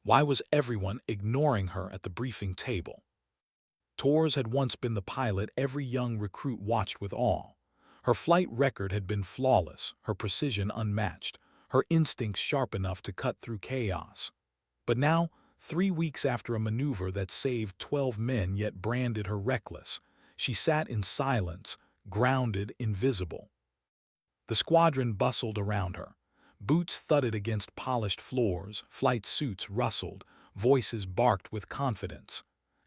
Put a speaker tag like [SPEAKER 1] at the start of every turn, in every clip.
[SPEAKER 1] Why was everyone ignoring her at the briefing table? Torres had once been the pilot every young recruit watched with awe. Her flight record had been flawless, her precision unmatched, her instincts sharp enough to cut through chaos. But now, 3 weeks after a maneuver that saved 12 men yet branded her reckless, she sat in silence, grounded, invisible. The squadron bustled around her. Boots thudded against polished floors, flight suits rustled, voices barked with confidence.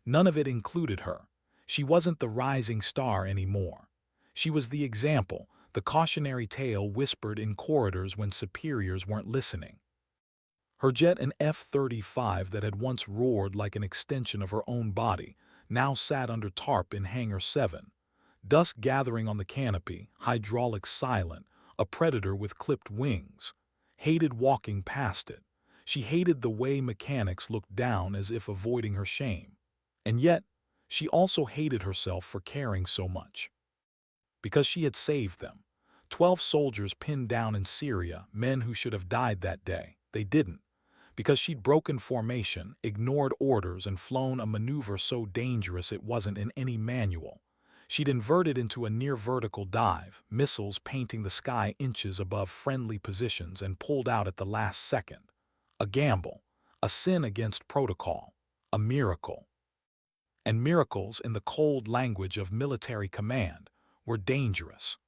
[SPEAKER 1] None of it included her. She wasn't the rising star anymore. She was the example, the cautionary tale whispered in corridors when superiors weren't listening. Her jet, an F-35 that had once roared like an extension of her own body, now sat under tarp in Hangar 7. Dust gathering on the canopy, hydraulics silent, a predator with clipped wings. Hated walking past it. She hated the way mechanics looked down as if avoiding her shame. And yet, she also hated herself for caring so much. Because she had saved them. 12 soldiers pinned down in Syria, men who should have died that day. They didn't. Because she'd broken formation, ignored orders, and flown a maneuver so dangerous it wasn't in any manual. She'd inverted into a near-vertical dive, missiles painting the sky inches above friendly positions, and pulled out at the last second. A gamble, a sin against protocol, a miracle. And miracles, in the cold language of military command, were dangerous.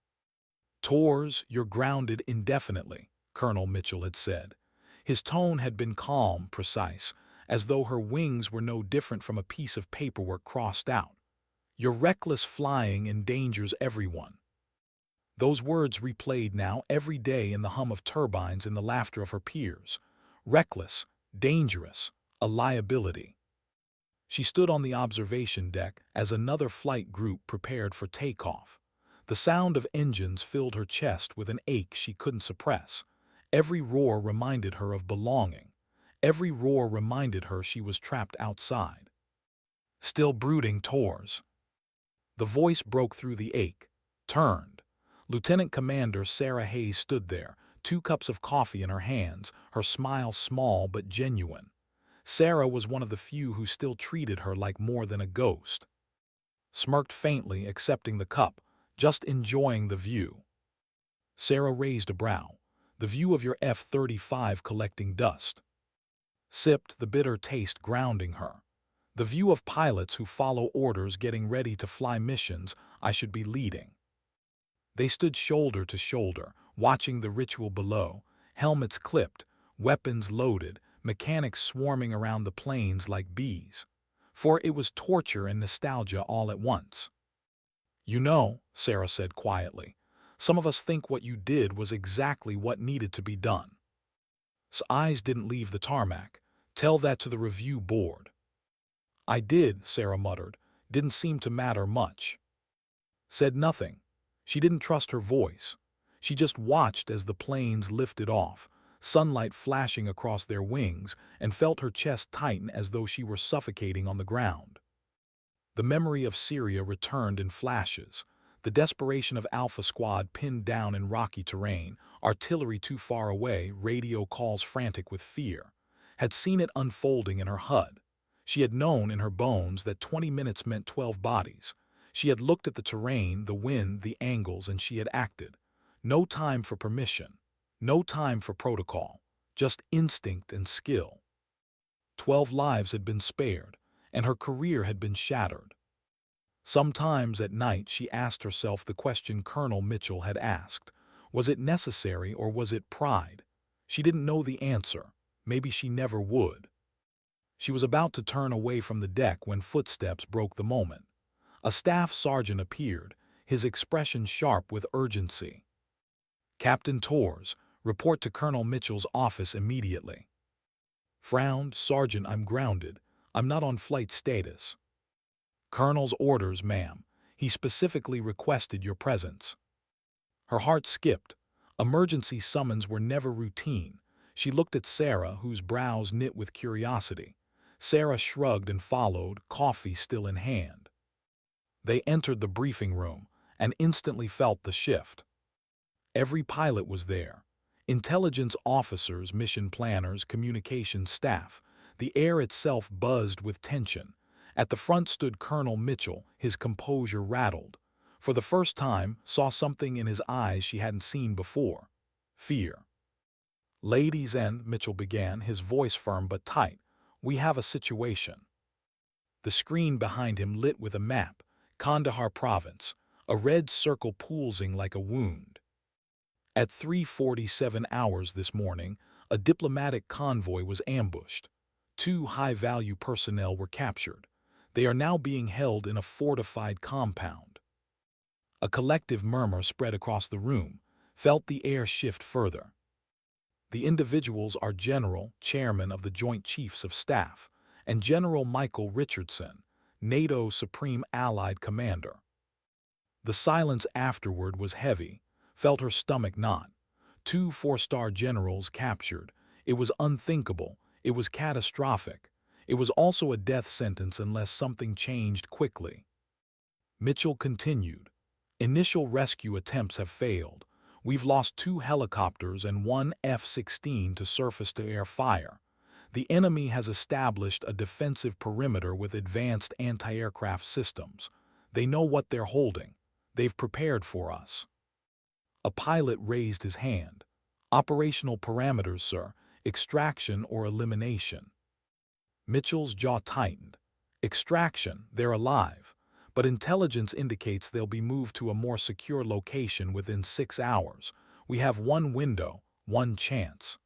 [SPEAKER 1] "Torres, you're grounded indefinitely," Colonel Mitchell had said. His tone had been calm, precise, as though her wings were no different from a piece of paperwork crossed out. "Your reckless flying endangers everyone." Those words replayed now every day in the hum of turbines and the laughter of her peers. Reckless, dangerous, a liability. She stood on the observation deck as another flight group prepared for takeoff. The sound of engines filled her chest with an ache she couldn't suppress. Every roar reminded her of belonging. Every roar reminded her she was trapped outside. "Still brooding, Torres?" The voice broke through the ache, turned. Lieutenant Commander Sarah Hayes stood there, 2 cups of coffee in her hands, her smile small but genuine. Sarah was one of the few who still treated her like more than a ghost. Smirked faintly, accepting the cup, just enjoying the view. Sarah raised a brow. "The view of your F-35 collecting dust." Sipped, the bitter taste grounding her. "The view of pilots who follow orders getting ready to fly missions I should be leading." They stood shoulder to shoulder, watching the ritual below, helmets clipped, weapons loaded, mechanics swarming around the planes like bees. For it was torture and nostalgia all at once. "You know," Sarah said quietly, "some of us think what you did was exactly what needed to be done." His eyes didn't leave the tarmac. "Tell that to the review board." "I did," Sarah muttered. "Didn't seem to matter much." Said nothing. She didn't trust her voice. She just watched as the planes lifted off, sunlight flashing across their wings, and felt her chest tighten as though she were suffocating on the ground. The memory of Syria returned in flashes. The desperation of Alpha Squad pinned down in rocky terrain, artillery too far away, radio calls frantic with fear. Had seen it unfolding in her HUD. She had known in her bones that 20 minutes meant 12 bodies. She had looked at the terrain, the wind, the angles, and she had acted. No time for permission. No time for protocol. Just instinct and skill. 12 lives had been spared, and her career had been shattered. Sometimes at night she asked herself the question Colonel Mitchell had asked. Was it necessary or was it pride? She didn't know the answer. Maybe she never would. She was about to turn away from the deck when footsteps broke the moment. A staff sergeant appeared, his expression sharp with urgency. "Captain Torres, report to Colonel Mitchell's office immediately." Frowned. "Sergeant, I'm grounded. I'm not on flight status." "Colonel's orders, ma'am. He specifically requested your presence." Her heart skipped. Emergency summons were never routine. She looked at Sarah, whose brows knit with curiosity. Sarah shrugged and followed, coffee still in hand. They entered the briefing room and instantly felt the shift. Every pilot was there. Intelligence officers, mission planners, communications staff. The air itself buzzed with tension. At the front stood Colonel Mitchell, his composure rattled. For the first time, saw something in his eyes she hadn't seen before. Fear. "Ladies and," Mitchell began, his voice firm but tight, "we have a situation." The screen behind him lit with a map, Kandahar province, a red circle pulsing like a wound. At 3:47 hours this morning, a diplomatic convoy was ambushed. 2 high-value personnel were captured. They are now being held in a fortified compound. A collective murmur spread across the room, felt the air shift further. The individuals are General, Chairman of the Joint Chiefs of Staff, and General Michael Richardson, NATO's Supreme Allied Commander. The silence afterward was heavy, felt her stomach knot. 2 four-star generals captured. It was unthinkable. It was catastrophic. It was also a death sentence unless something changed quickly. Mitchell continued. Initial rescue attempts have failed. We've lost 2 helicopters and 1 F-16 to surface-to-air fire. The enemy has established a defensive perimeter with advanced anti-aircraft systems. They know what they're holding. They've prepared for us. A pilot raised his hand. Operational parameters, sir. Extraction or elimination. Mitchell's jaw tightened. Extraction, they're alive. But intelligence indicates they'll be moved to a more secure location within 6 hours. We have one window, one chance.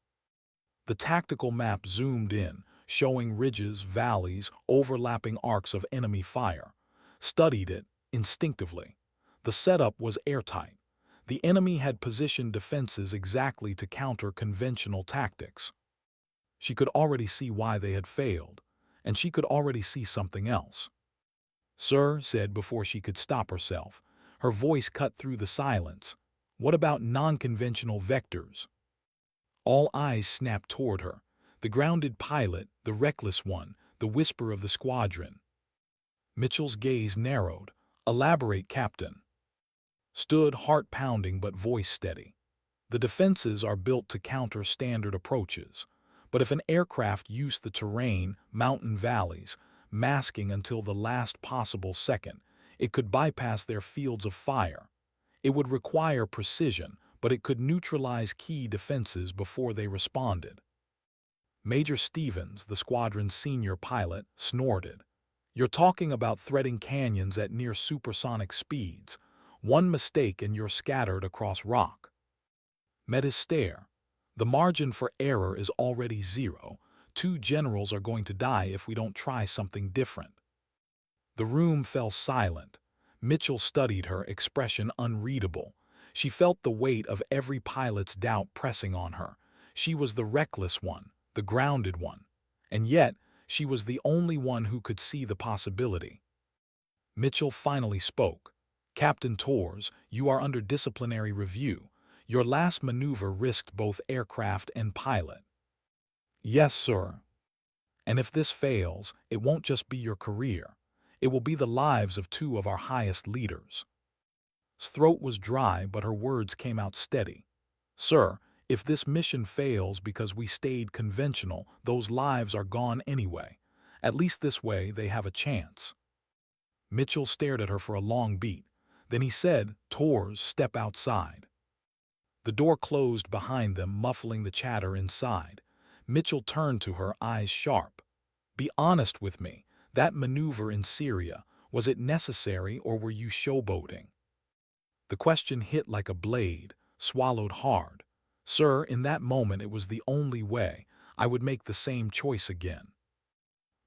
[SPEAKER 1] The tactical map zoomed in, showing ridges, valleys, overlapping arcs of enemy fire. Studied it instinctively. The setup was airtight. The enemy had positioned defenses exactly to counter conventional tactics. She could already see why they had failed, and she could already see something else. "Sir," said before she could stop herself, her voice cut through the silence, "what about non-conventional vectors?" All eyes snapped toward her. The grounded pilot, the reckless one, the whisper of the squadron. Mitchell's gaze narrowed. "Elaborate, Captain." Stood heart-pounding but voice steady. "The defenses are built to counter standard approaches. But if an aircraft used the terrain, mountain valleys, masking until the last possible second, it could bypass their fields of fire. It would require precision, but it could neutralize key defenses before they responded." Major Stevens, the squadron's senior pilot, snorted. "You're talking about threading canyons at near supersonic speeds. One mistake and you're scattered across rock." Met his stare. "The margin for error is already 0. 2 generals are going to die if we don't try something different." The room fell silent. Mitchell studied her, expression unreadable. She felt the weight of every pilot's doubt pressing on her. She was the reckless one, the grounded one. And yet, she was the only one who could see the possibility. Mitchell finally spoke. "Captain Torres, you are under disciplinary review. Your last maneuver risked both aircraft and pilot." "Yes, sir. And if this fails, it won't just be your career. It will be the lives of 2 of our highest leaders." His throat was dry, but her words came out steady. "Sir, if this mission fails because we stayed conventional, those lives are gone anyway. At least this way they have a chance." Mitchell stared at her for a long beat. Then he said, "Torres, step outside." The door closed behind them, muffling the chatter inside. Mitchell turned to her, eyes sharp. "Be honest with me. That maneuver in Syria, was it necessary or were you showboating?" The question hit like a blade, swallowed hard. "Sir, in that moment it was the only way. I would make the same choice again."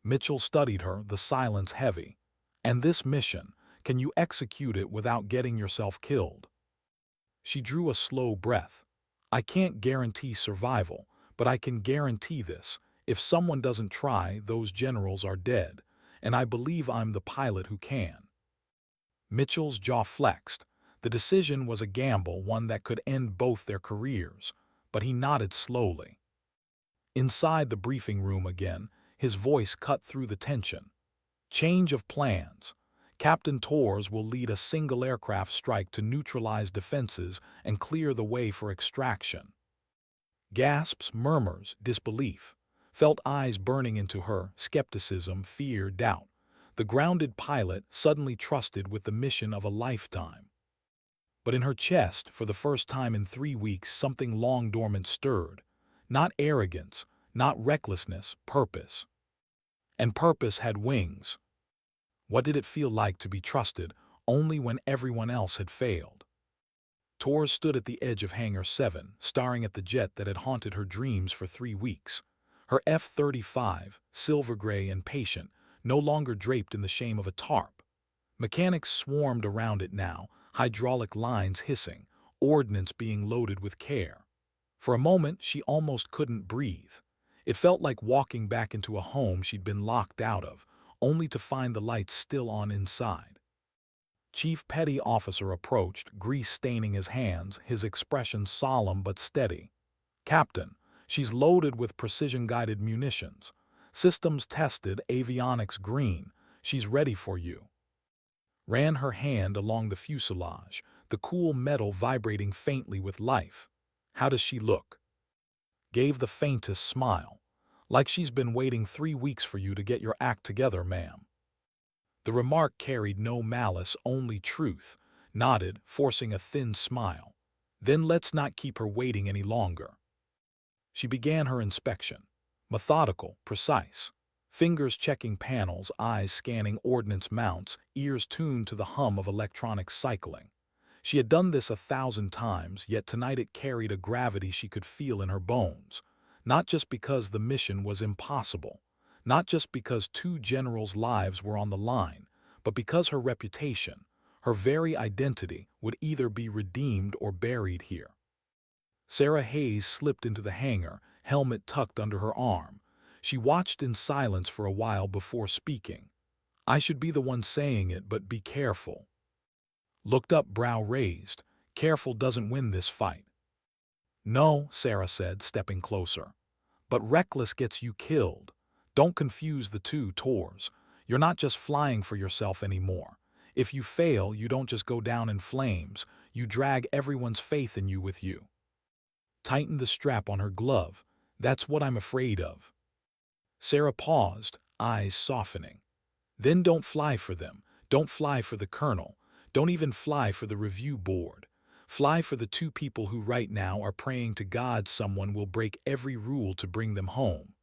[SPEAKER 1] Mitchell studied her, the silence heavy. "And this mission, can you execute it without getting yourself killed?" She drew a slow breath. "I can't guarantee survival, but I can guarantee this. If someone doesn't try, those generals are dead, and I believe I'm the pilot who can." Mitchell's jaw flexed. The decision was a gamble, one that could end both their careers, but he nodded slowly. Inside the briefing room again, his voice cut through the tension. "Change of plans. Captain Torres will lead a single aircraft strike to neutralize defenses and clear the way for extraction." Gasps, murmurs, disbelief. felt eyes burning into her, skepticism, fear, doubt. The grounded pilot suddenly trusted with the mission of a lifetime. But in her chest, for the first time in 3 weeks, something long dormant stirred. Not arrogance, not recklessness, purpose. And purpose had wings. What did it feel like to be trusted only when everyone else had failed? Torres stood at the edge of Hangar 7, staring at the jet that had haunted her dreams for 3 weeks. Her F-35, silver gray and patient, no longer draped in the shame of a tarp. Mechanics swarmed around it now, hydraulic lines hissing, ordnance being loaded with care. For a moment, she almost couldn't breathe. It felt like walking back into a home she'd been locked out of, only to find the lights still on inside. Chief Petty Officer approached, grease staining his hands, his expression solemn but steady. "Captain, she's loaded with precision-guided munitions. Systems tested, avionics green. She's ready for you." Ran her hand along the fuselage, the cool metal vibrating faintly with life. "How does she look?" Gave the faintest smile. "Like she's been waiting 3 weeks for you to get your act together, ma'am." The remark carried no malice, only truth. Nodded, forcing a thin smile. "Then let's not keep her waiting any longer." She began her inspection. Methodical, precise. Fingers checking panels, eyes scanning ordnance mounts, ears tuned to the hum of electronics cycling. She had done this 1,000 times, yet tonight it carried a gravity she could feel in her bones. Not just because the mission was impossible, not just because 2 generals' lives were on the line, but because her reputation, her very identity, would either be redeemed or buried here. Sarah Hayes slipped into the hangar, helmet tucked under her arm. She watched in silence for a while before speaking. "I should be the one saying it, but be careful." Looked up, brow raised. "Careful doesn't win this fight." "No," Sarah said, stepping closer. "But reckless gets you killed. Don't confuse the two, Torres. You're not just flying for yourself anymore. If you fail, you don't just go down in flames. You drag everyone's faith in you with you." Tightened the strap on her glove. "That's what I'm afraid of." Sarah paused, eyes softening. "Then don't fly for them. Don't fly for the colonel. Don't even fly for the review board. Fly for the 2 people who right now are praying to God someone will break every rule to bring them home."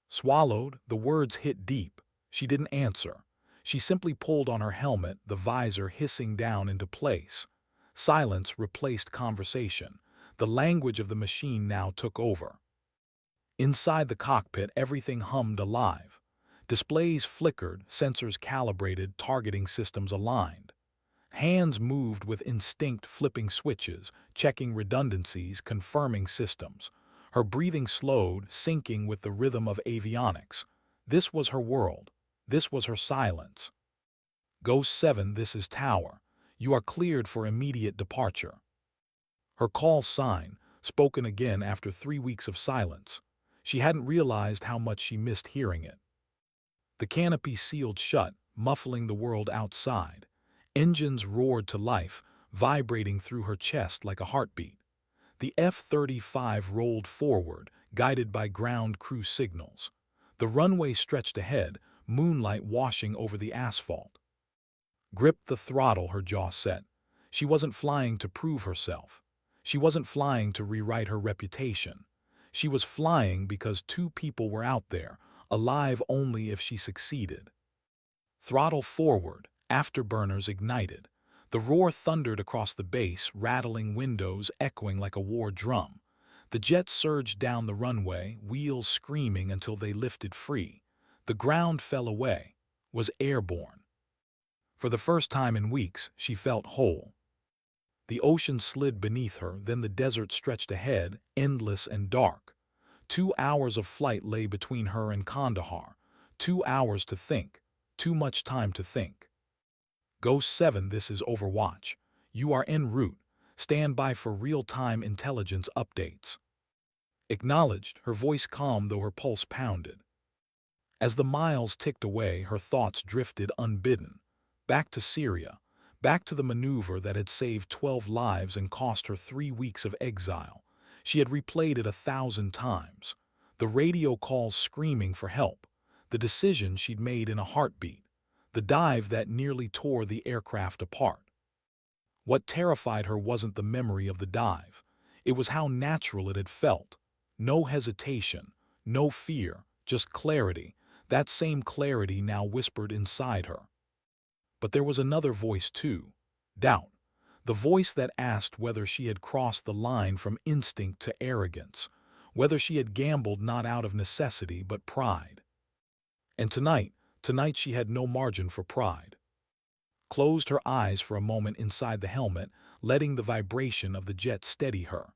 [SPEAKER 1] Swallowed, the words hit deep. She didn't answer. She simply pulled on her helmet, the visor hissing down into place. Silence replaced conversation. The language of the machine now took over. Inside the cockpit, everything hummed alive. Displays flickered, sensors calibrated, targeting systems aligned. Hands moved with instinct, flipping switches, checking redundancies, confirming systems. Her breathing slowed, syncing with the rhythm of avionics. This was her world. This was her silence. "Ghost 7, this is Tower. You are cleared for immediate departure." Her call sign, spoken again after 3 weeks of silence. She hadn't realized how much she missed hearing it. The canopy sealed shut, muffling the world outside. Engines roared to life, vibrating through her chest like a heartbeat. The F-35 rolled forward, guided by ground crew signals. The runway stretched ahead, moonlight washing over the asphalt. Gripped the throttle, her jaw set. She wasn't flying to prove herself. She wasn't flying to rewrite her reputation. She was flying because 2 people were out there, alive only if she succeeded. Throttle forward, afterburners ignited. The roar thundered across the base, rattling windows, echoing like a war drum. The jet surged down the runway, wheels screaming until they lifted free. The ground fell away, was airborne. For the first time in weeks, she felt whole. The ocean slid beneath her, then the desert stretched ahead, endless and dark. 2 hours of flight lay between her and Kandahar. 2 hours to think. Too much time to think. "Ghost 7, this is Overwatch. You are en route. Stand by for real-time intelligence updates." Acknowledged, her voice calm though her pulse pounded. As the miles ticked away, her thoughts drifted unbidden. Back to Syria. Back to the maneuver that had saved 12 lives and cost her 3 weeks of exile. She had replayed it 1,000 times. The radio calls screaming for help, the decision she'd made in a heartbeat, the dive that nearly tore the aircraft apart. What terrified her wasn't the memory of the dive. It was how natural it had felt. No hesitation, no fear, just clarity. That same clarity now whispered inside her. But there was another voice too, doubt. The voice that asked whether she had crossed the line from instinct to arrogance, whether she had gambled not out of necessity but pride. And tonight she had no margin for pride. Closed her eyes for a moment inside the helmet, letting the vibration of the jet steady her.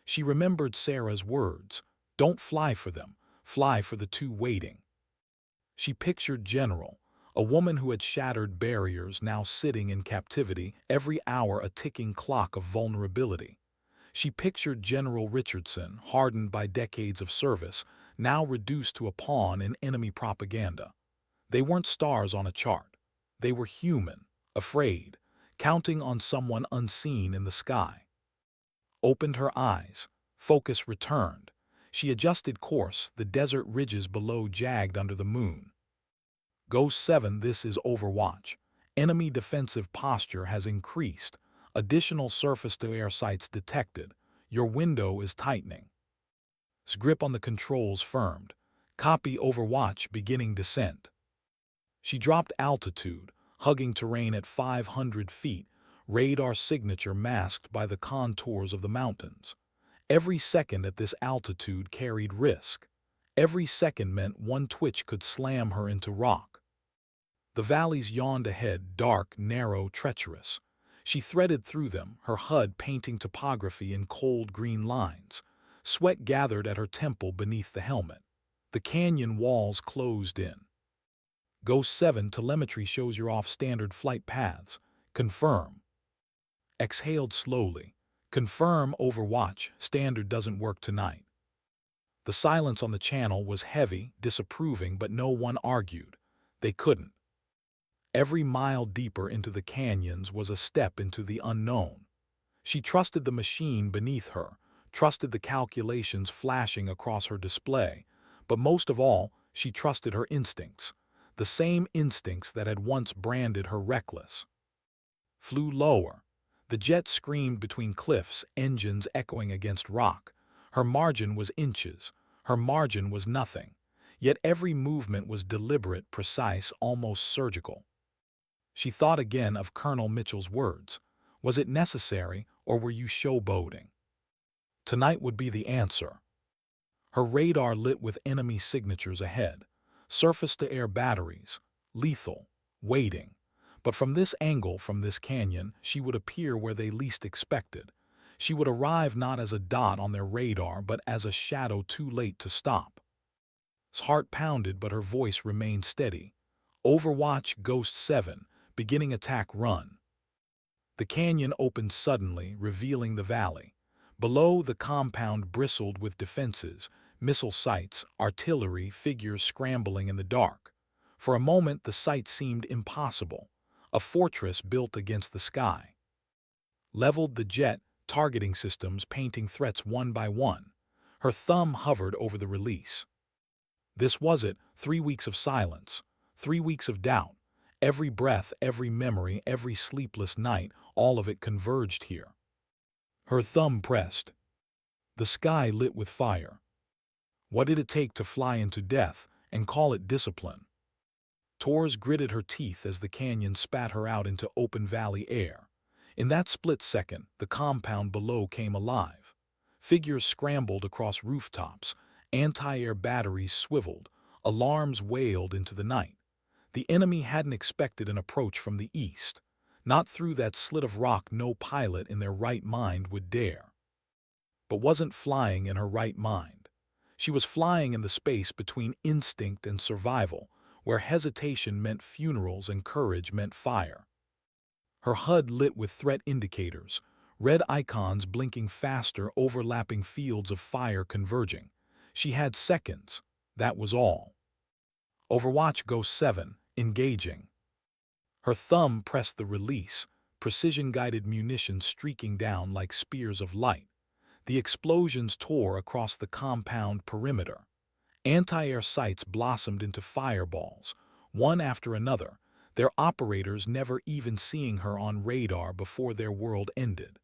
[SPEAKER 1] She remembered Sarah's words, "Don't fly for them, fly for the two waiting." She pictured General, a woman who had shattered barriers now sitting in captivity, every hour a ticking clock of vulnerability. She pictured General Richardson, hardened by decades of service, now reduced to a pawn in enemy propaganda. They weren't stars on a chart. They were human, afraid, counting on someone unseen in the sky. Opened her eyes. Focus returned. She adjusted course, the desert ridges below jagged under the moon. Ghost 7, this is Overwatch. Enemy defensive posture has increased. Additional surface-to-air sites detected. Your window is tightening. Grip on the controls firmed. Copy Overwatch beginning descent. She dropped altitude, hugging terrain at 500 feet, radar signature masked by the contours of the mountains. Every second at this altitude carried risk. Every second meant one twitch could slam her into rock. The valleys yawned ahead, dark, narrow, treacherous. She threaded through them, her HUD painting topography in cold green lines. Sweat gathered at her temple beneath the helmet. The canyon walls closed in. Ghost 7, telemetry shows you're off standard flight paths. Confirm. Exhaled slowly. Confirm, Overwatch, standard doesn't work tonight. The silence on the channel was heavy, disapproving, but no one argued. They couldn't. Every mile deeper into the canyons was a step into the unknown. She trusted the machine beneath her, trusted the calculations flashing across her display, but most of all, she trusted her instincts, the same instincts that had once branded her reckless. Flew lower. The jet screamed between cliffs, engines echoing against rock. Her margin was inches. Her margin was nothing. Yet every movement was deliberate, precise, almost surgical. She thought again of Colonel Mitchell's words. Was it necessary, or were you showboating? Tonight would be the answer. Her radar lit with enemy signatures ahead. Surface-to-air batteries. Lethal. Waiting. But from this angle, from this canyon, she would appear where they least expected. She would arrive not as a dot on their radar, but as a shadow too late to stop. His heart pounded, but her voice remained steady. Overwatch, Ghost 7, beginning attack run. The canyon opened suddenly, revealing the valley. Below, the compound bristled with defenses, missile sites, artillery, figures scrambling in the dark. For a moment, the sight seemed impossible. A fortress built against the sky. Leveled the jet, targeting systems painting threats one by one. Her thumb hovered over the release. This was it, 3 weeks of silence, 3 weeks of doubt. Every breath, every memory, every sleepless night, all of it converged here. Her thumb pressed. The sky lit with fire. What did it take to fly into death and call it discipline? Torres gritted her teeth as the canyon spat her out into open valley air. In that split second, the compound below came alive. Figures scrambled across rooftops, anti-air batteries swiveled, alarms wailed into the night. The enemy hadn't expected an approach from the east. Not through that slit of rock no pilot in their right mind would dare. But wasn't flying in her right mind. She was flying in the space between instinct and survival, where hesitation meant funerals and courage meant fire. Her HUD lit with threat indicators, red icons blinking faster, overlapping fields of fire converging. She had seconds. That was all. Overwatch, Ghost 7, engaging. Her thumb pressed the release, precision-guided munitions streaking down like spears of light. The explosions tore across the compound perimeter. Anti-air sights blossomed into fireballs, one after another, their operators never even seeing her on radar before their world ended.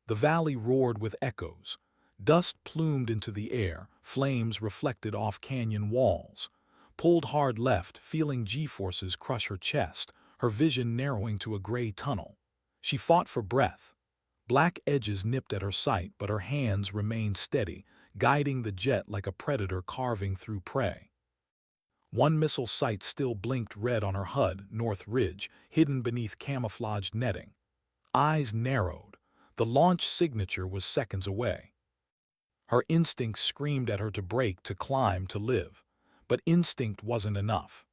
[SPEAKER 1] The valley roared with echoes. Dust plumed into the air, flames reflected off canyon walls. Pulled hard left, feeling G-forces crush her chest, her vision narrowing to a gray tunnel. She fought for breath. Black edges nipped at her sight, but her hands remained steady, guiding the jet like a predator carving through prey. One missile sight still blinked red on her HUD, North Ridge, hidden beneath camouflaged netting. Eyes narrowed. The launch signature was seconds away. Her instincts screamed at her to brake, to climb, to live. But instinct wasn't enough.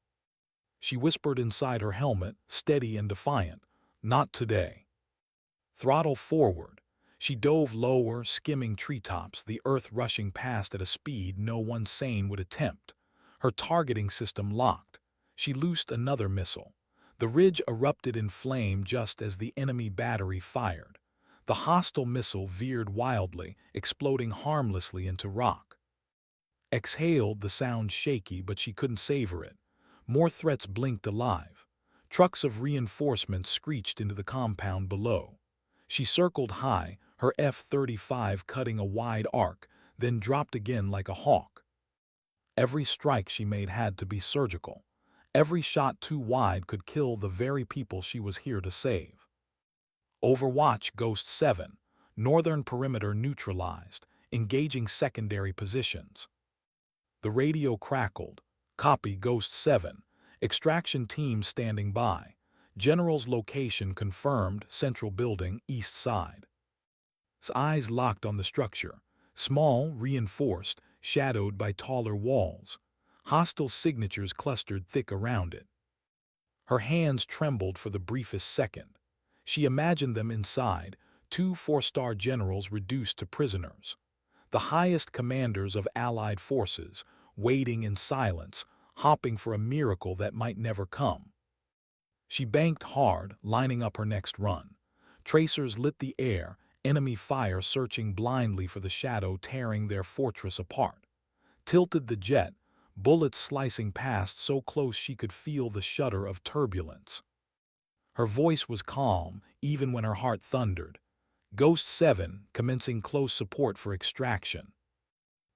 [SPEAKER 1] She whispered inside her helmet, steady and defiant, "Not today." Throttle forward. She dove lower, skimming treetops, the earth rushing past at a speed no one sane would attempt. Her targeting system locked. She loosed another missile. The ridge erupted in flame just as the enemy battery fired. The hostile missile veered wildly, exploding harmlessly into rock. Exhaled, the sound shaky, but she couldn't savor it. More threats blinked alive. Trucks of reinforcements screeched into the compound below. She circled high, her F-35 cutting a wide arc, then dropped again like a hawk. Every strike she made had to be surgical. Every shot too wide could kill the very people she was here to save. Overwatch Ghost 7, northern perimeter neutralized, engaging secondary positions. The radio crackled. Copy Ghost 7, extraction team standing by. General's location confirmed, central building, east side. His eyes locked on the structure, small, reinforced, shadowed by taller walls. Hostile signatures clustered thick around it. Her hands trembled for the briefest second. She imagined them inside, two four-star generals reduced to prisoners. The highest commanders of Allied forces, waiting in silence, hopping for a miracle that might never come. She banked hard, lining up her next run. Tracers lit the air, enemy fire searching blindly for the shadow tearing their fortress apart. Tilted the jet, bullets slicing past so close she could feel the shudder of turbulence. Her voice was calm, even when her heart thundered. Ghost 7, commencing close support for extraction.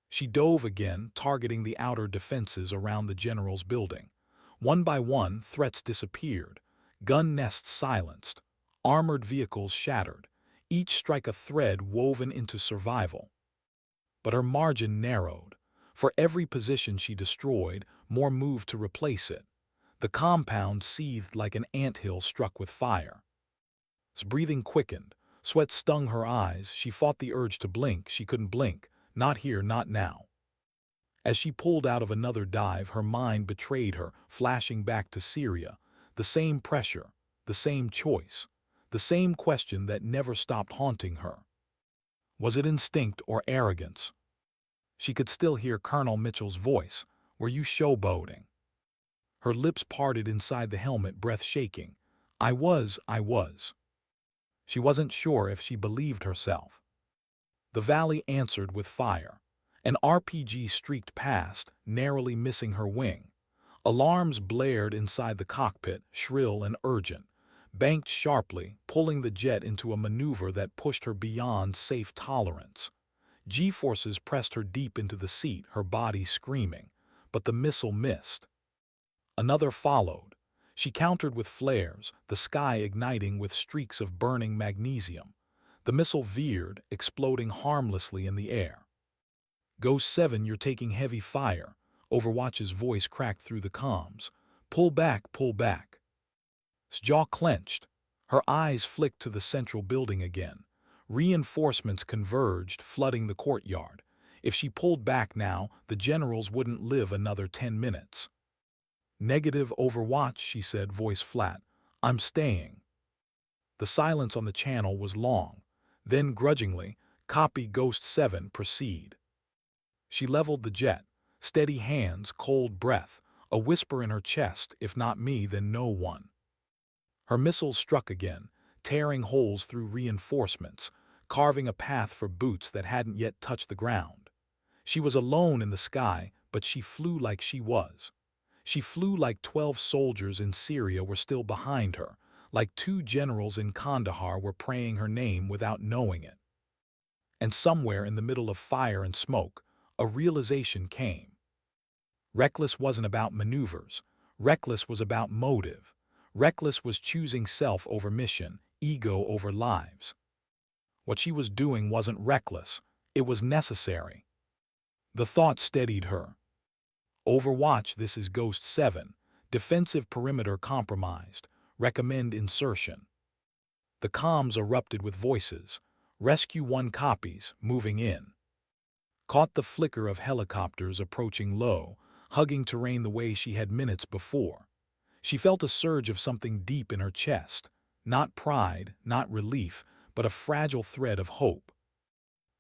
[SPEAKER 1] She dove again, targeting the outer defenses around the general's building. One by one, threats disappeared. Gun nests silenced. Armored vehicles shattered. Each strike a thread woven into survival. But her margin narrowed. For every position she destroyed, more moved to replace it. The compound seethed like an anthill struck with fire. His breathing quickened. Sweat stung her eyes. She fought the urge to blink. She couldn't blink. Not here, not now. As she pulled out of another dive, her mind betrayed her, flashing back to Syria. The same pressure, the same choice, the same question that never stopped haunting her. Was it instinct or arrogance? She could still hear Colonel Mitchell's voice. "Were you showboating?" Her lips parted inside the helmet, breath shaking. I was. She wasn't sure if she believed herself. The valley answered with fire. An RPG streaked past, narrowly missing her wing. Alarms blared inside the cockpit, shrill and urgent, banked sharply, pulling the jet into a maneuver that pushed her beyond safe tolerance. G-forces pressed her deep into the seat, her body screaming, but the missile missed. Another followed. She countered with flares, the sky igniting with streaks of burning magnesium. The missile veered, exploding harmlessly in the air. Ghost 7, you're taking heavy fire. Overwatch's voice cracked through the comms. Pull back, pull back. His jaw clenched. Her eyes flicked to the central building again. Reinforcements converged, flooding the courtyard. If she pulled back now, the generals wouldn't live another 10 minutes. Negative, Overwatch, she said, voice flat. I'm staying. The silence on the channel was long. Then, grudgingly, copy Ghost 7, proceed. She leveled the jet. Steady hands, cold breath, a whisper in her chest, if not me, then no one. Her missiles struck again, tearing holes through reinforcements, carving a path for boots that hadn't yet touched the ground. She was alone in the sky, but she flew like she was. She flew like 12 soldiers in Syria were still behind her, like 2 generals in Kandahar were praying her name without knowing it. And somewhere in the middle of fire and smoke, a realization came. Reckless wasn't about maneuvers. Reckless was about motive. Reckless was choosing self over mission, ego over lives. What she was doing wasn't reckless. It was necessary. The thought steadied her. Overwatch, this is Ghost 7. Defensive perimeter compromised. Recommend insertion. The comms erupted with voices. Rescue 1 copies, moving in. Caught the flicker of helicopters approaching low, hugging terrain the way she had minutes before. She felt a surge of something deep in her chest. Not pride, not relief, but a fragile thread of hope.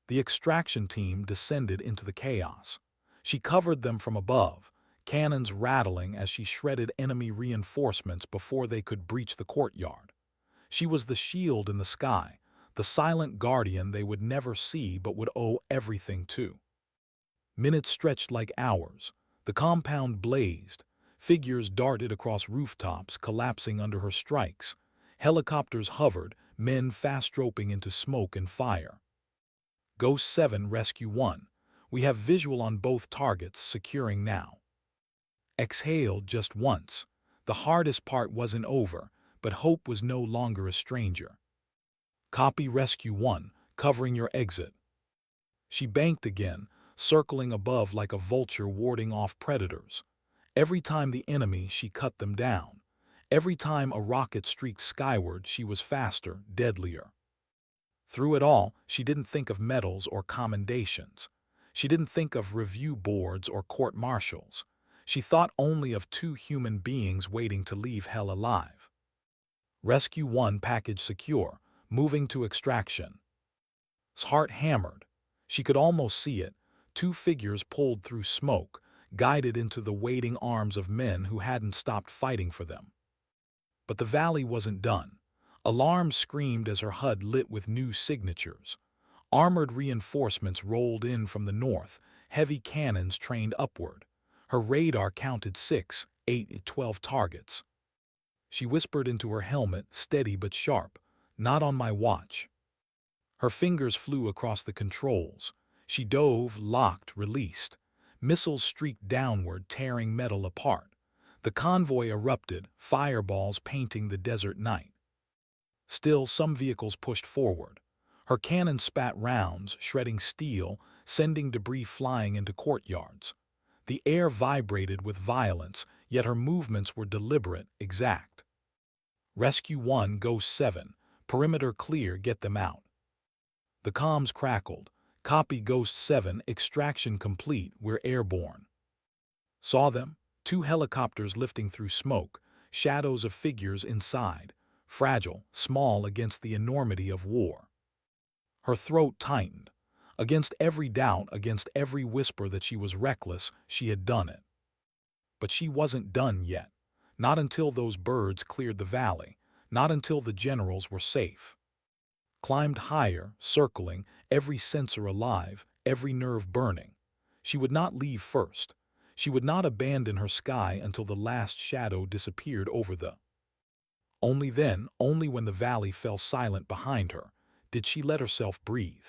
[SPEAKER 1] The extraction team descended into the chaos. She covered them from above, cannons rattling as she shredded enemy reinforcements before they could breach the courtyard. She was the shield in the sky, the silent guardian they would never see but would owe everything to. Minutes stretched like hours. The compound blazed. Figures darted across rooftops, collapsing under her strikes. Helicopters hovered, men fast-roping into smoke and fire. Ghost 7, Rescue 1. We have visual on both targets, securing now. Exhaled just once. The hardest part wasn't over, but hope was no longer a stranger. Copy Rescue 1, covering your exit. She banked again, circling above like a vulture warding off predators. Every time the enemy, she cut them down. Every time a rocket streaked skyward, she was faster, deadlier. Through it all, she didn't think of medals or commendations. She didn't think of review boards or court-martials. She thought only of 2 human beings waiting to leave hell alive. Rescue 1 package secure, moving to extraction. His heart hammered. She could almost see it. 2 figures pulled through smoke, guided into the waiting arms of men who hadn't stopped fighting for them. But the valley wasn't done. Alarms screamed as her HUD lit with new signatures. Armored reinforcements rolled in from the north, heavy cannons trained upward. Her radar counted 6, 8, 12 targets. She whispered into her helmet, steady but sharp, "Not on my watch." Her fingers flew across the controls. She dove, locked, released. Missiles streaked downward, tearing metal apart. The convoy erupted, fireballs painting the desert night. Still, some vehicles pushed forward. Her cannon spat rounds, shredding steel, sending debris flying into courtyards. The air vibrated with violence, yet her movements were deliberate, exact. Rescue 1, Ghost 7. Perimeter clear, get them out. The comms crackled. Copy Ghost 7, extraction complete, we're airborne. Saw them? 2 helicopters lifting through smoke, shadows of figures inside, fragile, small against the enormity of war. Her throat tightened. Against every doubt, against every whisper that she was reckless, she had done it. But she wasn't done yet. Not until those birds cleared the valley, not until the generals were safe. Climbed higher, circling, every sensor alive, every nerve burning. She would not leave first. She would not abandon her sky until the last shadow disappeared over the. Only then, only when the valley fell silent behind her, did she let herself breathe.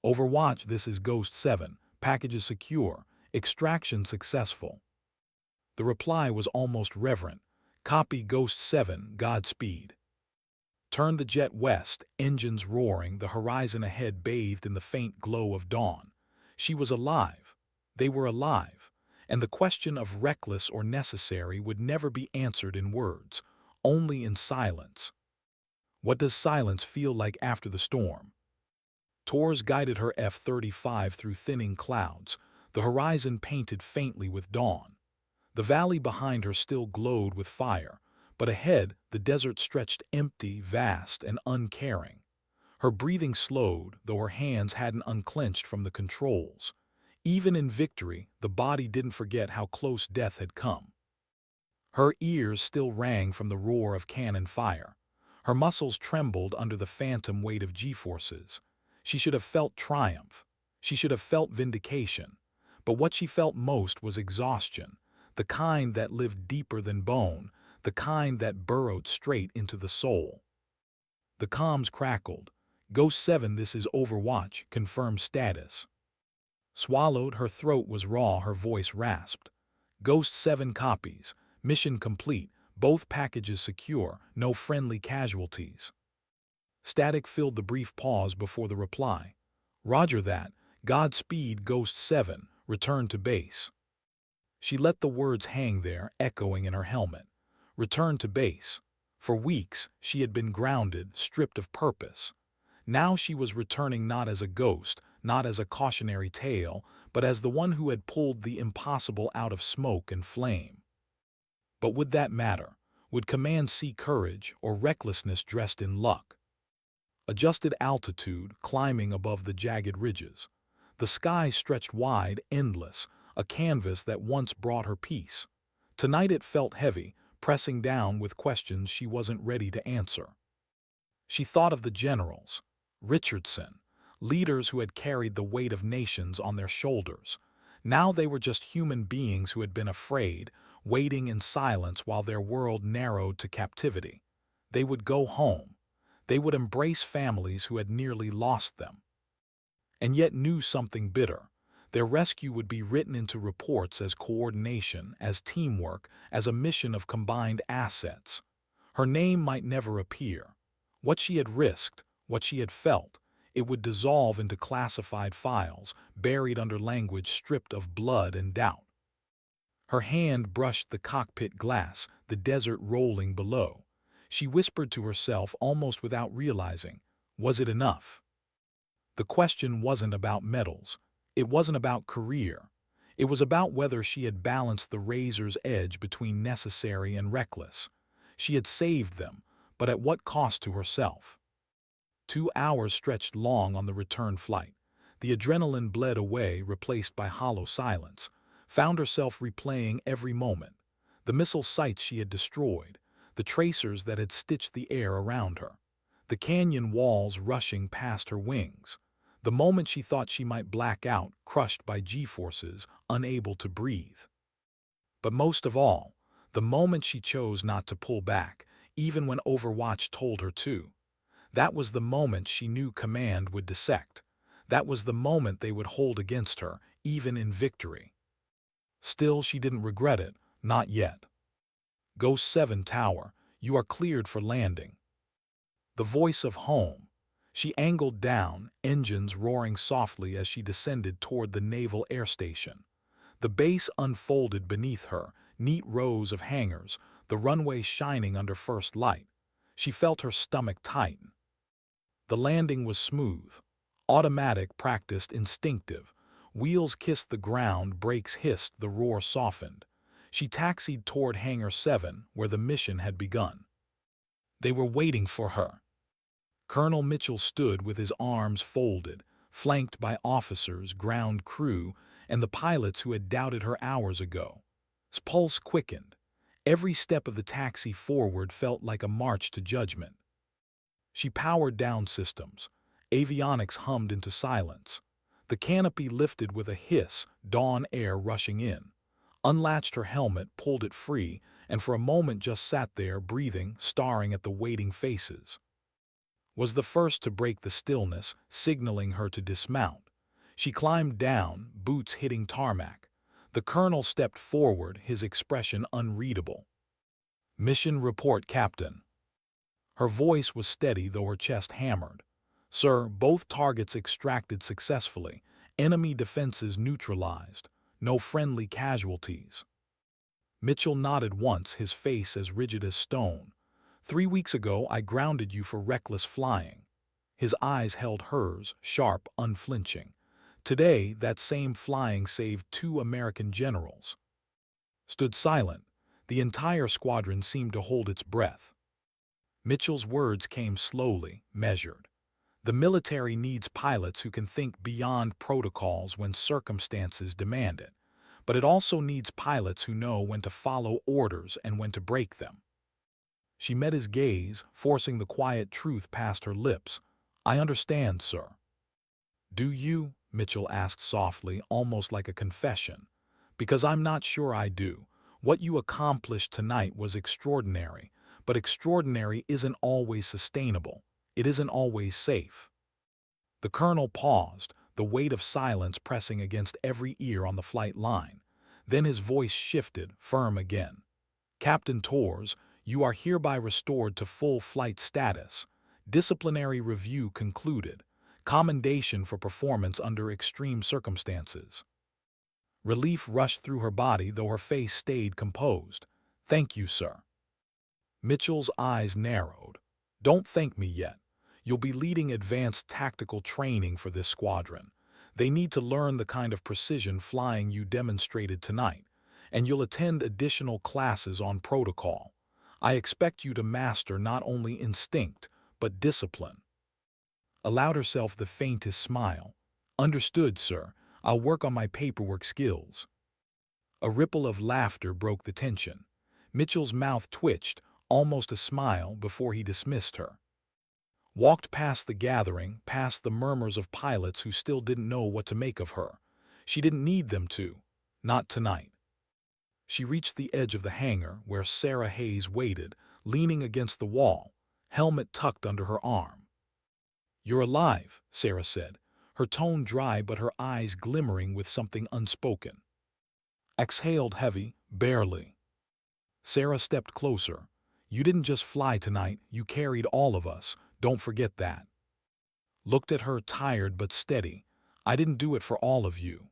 [SPEAKER 1] Overwatch, this is Ghost 7, packages secure, extraction successful. The reply was almost reverent. Copy Ghost 7, Godspeed. Turned the jet west, engines roaring, the horizon ahead bathed in the faint glow of dawn. She was alive. They were alive. And the question of reckless or necessary would never be answered in words, only in silence. What does silence feel like after the storm? Torres guided her F-35 through thinning clouds, the horizon painted faintly with dawn. The valley behind her still glowed with fire, but ahead the desert stretched empty, vast, and uncaring. Her breathing slowed, though her hands hadn't unclenched from the controls. Even in victory, the body didn't forget how close death had come. Her ears still rang from the roar of cannon fire. Her muscles trembled under the phantom weight of G-forces. She should have felt triumph. She should have felt vindication. But what she felt most was exhaustion, the kind that lived deeper than bone, the kind that burrowed straight into the soul. The comms crackled. Ghost 7, this is Overwatch, confirmed status. Swallowed, her throat was raw, her voice rasped. Ghost 7 copies. Mission complete. Both packages secure. No friendly casualties. Static filled the brief pause before the reply. Roger that. Godspeed, Ghost 7. Return to base. She let the words hang there, echoing in her helmet. Return to base. For weeks, she had been grounded, stripped of purpose. Now she was returning not as a ghost, not as a cautionary tale, but as the one who had pulled the impossible out of smoke and flame. But would that matter? Would command see courage or recklessness dressed in luck? Adjusted altitude, climbing above the jagged ridges. The sky stretched wide, endless, a canvas that once brought her peace. Tonight it felt heavy, pressing down with questions she wasn't ready to answer. She thought of the generals, Richardson, leaders who had carried the weight of nations on their shoulders. Now they were just human beings who had been afraid, waiting in silence while their world narrowed to captivity. They would go home. They would embrace families who had nearly lost them. And yet knew something bitter. Their rescue would be written into reports as coordination, as teamwork, as a mission of combined assets. Her name might never appear. What she had risked, what she had felt, it would dissolve into classified files, buried under language stripped of blood and doubt. Her hand brushed the cockpit glass, the desert rolling below. She whispered to herself almost without realizing, was it enough? The question wasn't about medals. It wasn't about career. It was about whether she had balanced the razor's edge between necessary and reckless. She had saved them, but at what cost to herself? 2 hours stretched long on the return flight. The adrenaline bled away, replaced by hollow silence. Found herself replaying every moment. The missile sites she had destroyed, the tracers that had stitched the air around her, the canyon walls rushing past her wings. The moment she thought she might black out, crushed by G-forces, unable to breathe. But most of all, the moment she chose not to pull back, even when Overwatch told her to. That was the moment she knew command would dissect. That was the moment they would hold against her, even in victory. Still, she didn't regret it, not yet. Ghost 7 Tower, you are cleared for landing. The voice of home. She angled down, engines roaring softly as she descended toward the naval air station. The base unfolded beneath her, neat rows of hangars, the runway shining under first light. She felt her stomach tighten. The landing was smooth. Automatic, practiced, instinctive. Wheels kissed the ground, brakes hissed, the roar softened. She taxied toward Hangar 7, where the mission had begun. They were waiting for her. Colonel Mitchell stood with his arms folded, flanked by officers, ground crew, and the pilots who had doubted her hours ago. His pulse quickened. Every step of the taxi forward felt like a march to judgment. She powered down systems. Avionics hummed into silence. The canopy lifted with a hiss, dawn air rushing in. Unlatched her helmet, pulled it free, and for a moment just sat there, breathing, staring at the waiting faces. Was the first to break the stillness, signaling her to dismount. She climbed down, boots hitting tarmac. The colonel stepped forward, his expression unreadable. Mission report, Captain. Her voice was steady, though her chest hammered. Sir, both targets extracted successfully. Enemy defenses neutralized. No friendly casualties. Mitchell nodded once, his face as rigid as stone. 3 weeks ago, I grounded you for reckless flying. His eyes held hers, sharp, unflinching. Today, that same flying saved 2 American generals. Stood silent. The entire squadron seemed to hold its breath. Mitchell's words came slowly, measured. The military needs pilots who can think beyond protocols when circumstances demand it. But it also needs pilots who know when to follow orders and when to break them. She met his gaze, forcing the quiet truth past her lips. I understand, sir. Do you? Mitchell asked softly, almost like a confession. Because I'm not sure I do. What you accomplished tonight was extraordinary, but extraordinary isn't always sustainable. It isn't always safe. The colonel paused, the weight of silence pressing against every ear on the flight line. Then his voice shifted, firm again. Captain Torres, you are hereby restored to full flight status. Disciplinary review concluded. Commendation for performance under extreme circumstances. Relief rushed through her body, though her face stayed composed. Thank you, sir. Mitchell's eyes narrowed. Don't thank me yet. You'll be leading advanced tactical training for this squadron. They need to learn the kind of precision flying you demonstrated tonight, and you'll attend additional classes on protocol. I expect you to master not only instinct, but discipline. Allowed herself the faintest smile. Understood, sir. I'll work on my paperwork skills. A ripple of laughter broke the tension. Mitchell's mouth twitched, almost a smile, before he dismissed her. Walked past the gathering, past the murmurs of pilots who still didn't know what to make of her. She didn't need them to. Not tonight. She reached the edge of the hangar where Sarah Hayes waited, leaning against the wall, helmet tucked under her arm. You're alive, Sarah said, her tone dry but her eyes glimmering with something unspoken. Exhaled heavy, barely. Sarah stepped closer. You didn't just fly tonight, you carried all of us. Don't forget that. Looked at her, tired but steady. I didn't do it for all of you.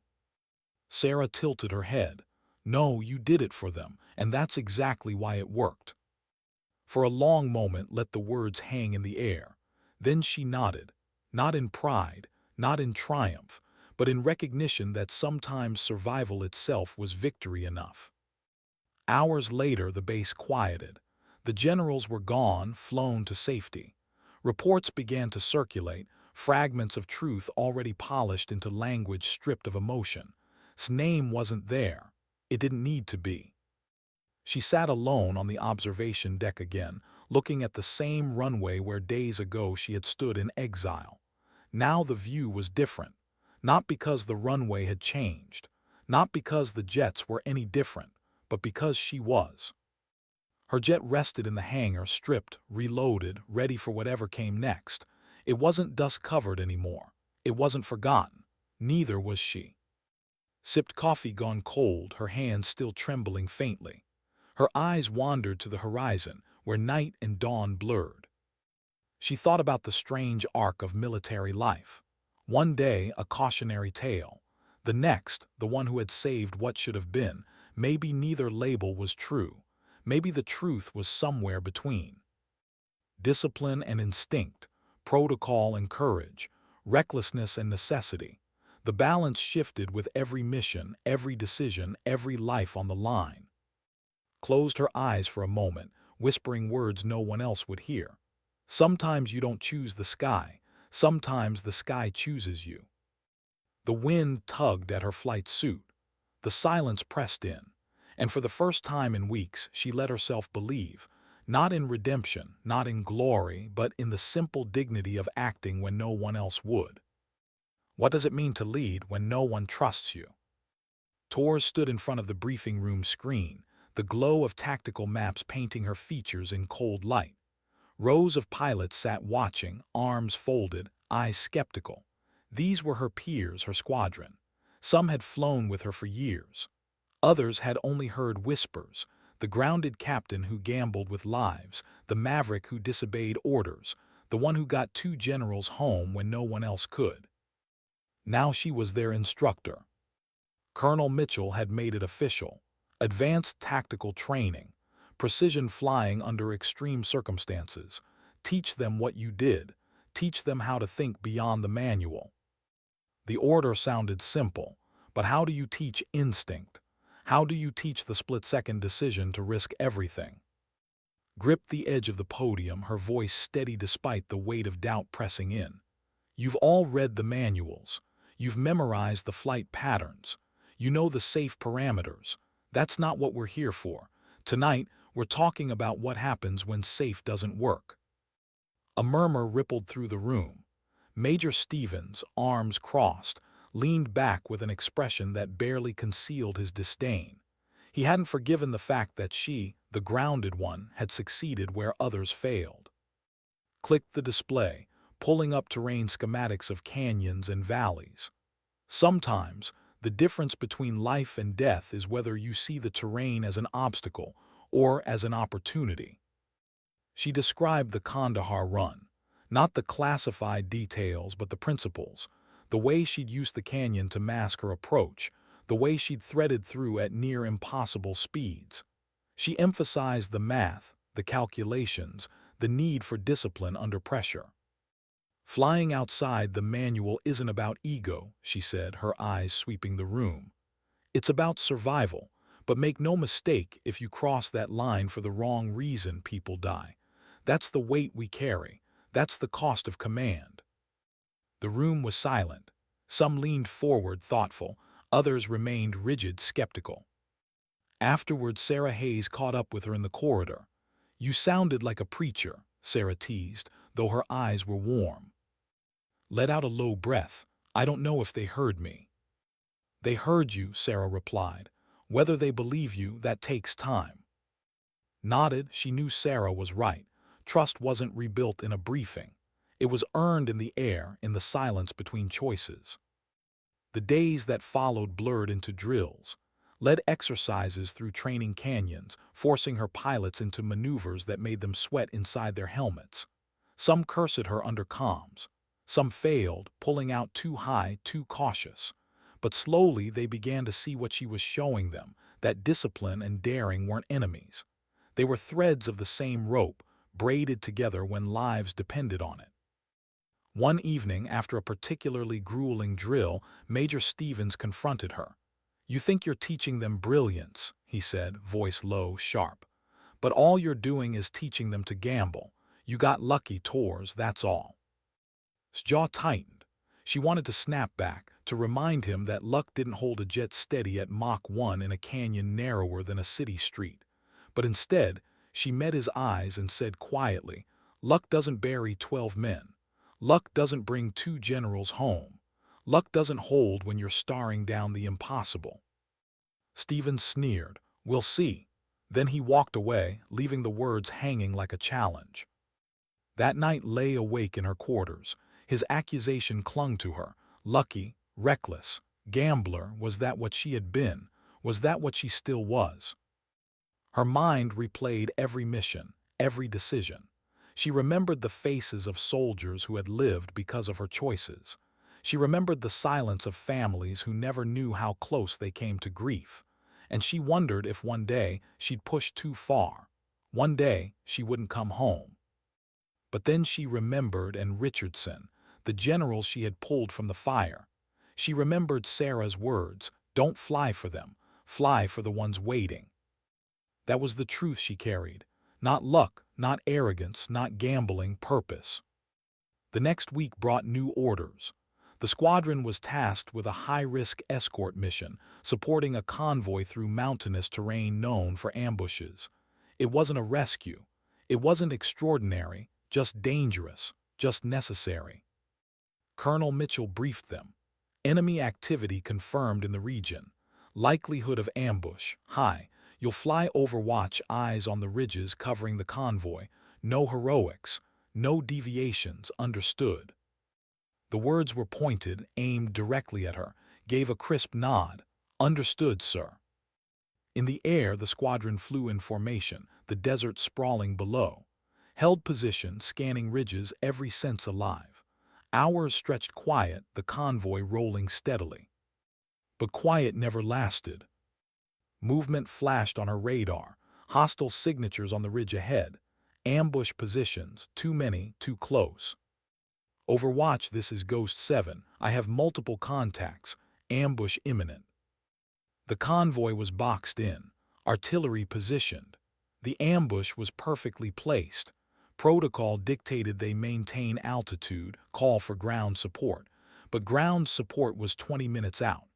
[SPEAKER 1] Sarah tilted her head. No, you did it for them, and that's exactly why it worked. For a long moment let the words hang in the air. Then she nodded, not in pride, not in triumph, but in recognition that sometimes survival itself was victory enough. Hours later the base quieted. The generals were gone, flown to safety. Reports began to circulate, fragments of truth already polished into language stripped of emotion. His name wasn't there. It didn't need to be. She sat alone on the observation deck again, looking at the same runway where days ago she had stood in exile. Now the view was different, not because the runway had changed, not because the jets were any different, but because she was. Her jet rested in the hangar, stripped, reloaded, ready for whatever came next. It wasn't dust-covered anymore. It wasn't forgotten. Neither was she. Sipped coffee gone cold, her hands still trembling faintly. Her eyes wandered to the horizon, where night and dawn blurred. She thought about the strange arc of military life. One day, a cautionary tale. The next, the one who had saved what should have been. Maybe neither label was true. Maybe the truth was somewhere between. Discipline and instinct, protocol and courage, recklessness and necessity. The balance shifted with every mission, every decision, every life on the line. Closed her eyes for a moment, whispering words no one else would hear. Sometimes you don't choose the sky. Sometimes the sky chooses you. The wind tugged at her flight suit. The silence pressed in. And for the first time in weeks, she let herself believe, not in redemption, not in glory, but in the simple dignity of acting when no one else would. What does it mean to lead when no one trusts you? Torres stood in front of the briefing room screen, the glow of tactical maps painting her features in cold light. Rows of pilots sat watching, arms folded, eyes skeptical. These were her peers, her squadron. Some had flown with her for years. Others had only heard whispers, the grounded captain who gambled with lives, the maverick who disobeyed orders, the one who got two generals home when no one else could. Now she was their instructor. Colonel Mitchell had made it official. Advanced tactical training, precision flying under extreme circumstances. Teach them what you did. Teach them how to think beyond the manual. The order sounded simple, but how do you teach instinct? How do you teach the split-second decision to risk everything? Gripped the edge of the podium, her voice steady despite the weight of doubt pressing in. You've all read the manuals. You've memorized the flight patterns. You know the safe parameters. That's not what we're here for. Tonight, we're talking about what happens when safe doesn't work. A murmur rippled through the room. Major Stevens, arms crossed, leaned back with an expression that barely concealed his disdain. He hadn't forgiven the fact that she, the grounded one, had succeeded where others failed. Clicked the display, pulling up terrain schematics of canyons and valleys. Sometimes, the difference between life and death is whether you see the terrain as an obstacle or as an opportunity. She described the Kandahar run, not the classified details but the principles, the way she'd used the canyon to mask her approach, the way she'd threaded through at near impossible speeds. She emphasized the math, the calculations, the need for discipline under pressure. Flying outside the manual isn't about ego, she said, her eyes sweeping the room. It's about survival, but make no mistake, if you cross that line for the wrong reason, people die. That's the weight we carry. That's the cost of command. The room was silent. Some leaned forward, thoughtful. Others remained rigid, skeptical. Afterward, Sarah Hayes caught up with her in the corridor. "You sounded like a preacher," Sarah teased, though her eyes were warm. Let out a low breath. "I don't know if they heard me." "They heard you," Sarah replied. "Whether they believe you, that takes time." Nodded, she knew Sarah was right. Trust wasn't rebuilt in a briefing. It was earned in the air, in the silence between choices. The days that followed blurred into drills, led exercises through training canyons, forcing her pilots into maneuvers that made them sweat inside their helmets. Some cursed her under comms. Some failed, pulling out too high, too cautious. But slowly they began to see what she was showing them, that discipline and daring weren't enemies. They were threads of the same rope, braided together when lives depended on it. One evening, after a particularly grueling drill, Major Stevens confronted her. "You think you're teaching them brilliance," he said, voice low, sharp. "But all you're doing is teaching them to gamble. You got lucky, Torres, that's all." His jaw tightened. She wanted to snap back, to remind him that luck didn't hold a jet steady at Mach 1 in a canyon narrower than a city street. But instead, she met his eyes and said quietly, "Luck doesn't bury 12 men. Luck doesn't bring 2 generals home. Luck doesn't hold when you're staring down the impossible." Stevens sneered, "We'll see." Then he walked away, leaving the words hanging like a challenge. That night lay awake in her quarters. His accusation clung to her. Lucky, reckless, gambler, was that what she had been? Was that what she still was? Her mind replayed every mission, every decision. She remembered the faces of soldiers who had lived because of her choices. She remembered the silence of families who never knew how close they came to grief. And she wondered if one day she'd push too far. One day she wouldn't come home. But then she remembered and Richardson, the generals she had pulled from the fire. She remembered Sarah's words, "Don't fly for them, fly for the ones waiting." That was the truth she carried. Not luck, not arrogance, not gambling, purpose. The next week brought new orders. The squadron was tasked with a high-risk escort mission, supporting a convoy through mountainous terrain known for ambushes. It wasn't a rescue. It wasn't extraordinary, just dangerous, just necessary. Colonel Mitchell briefed them. Enemy activity confirmed in the region. Likelihood of ambush, high. You'll fly overwatch, eyes on the ridges covering the convoy. No heroics, no deviations, understood. The words were pointed, aimed directly at her, gave a crisp nod. Understood, sir. In the air, the squadron flew in formation, the desert sprawling below. Held position, scanning ridges, every sense alive. Hours stretched quiet, the convoy rolling steadily. But quiet never lasted. Movement flashed on her radar, hostile signatures on the ridge ahead. Ambush positions, too many, too close. Overwatch, this is Ghost 7, I have multiple contacts, ambush imminent. The convoy was boxed in, artillery positioned. The ambush was perfectly placed. Protocol dictated they maintain altitude, call for ground support, but ground support was 20 minutes out.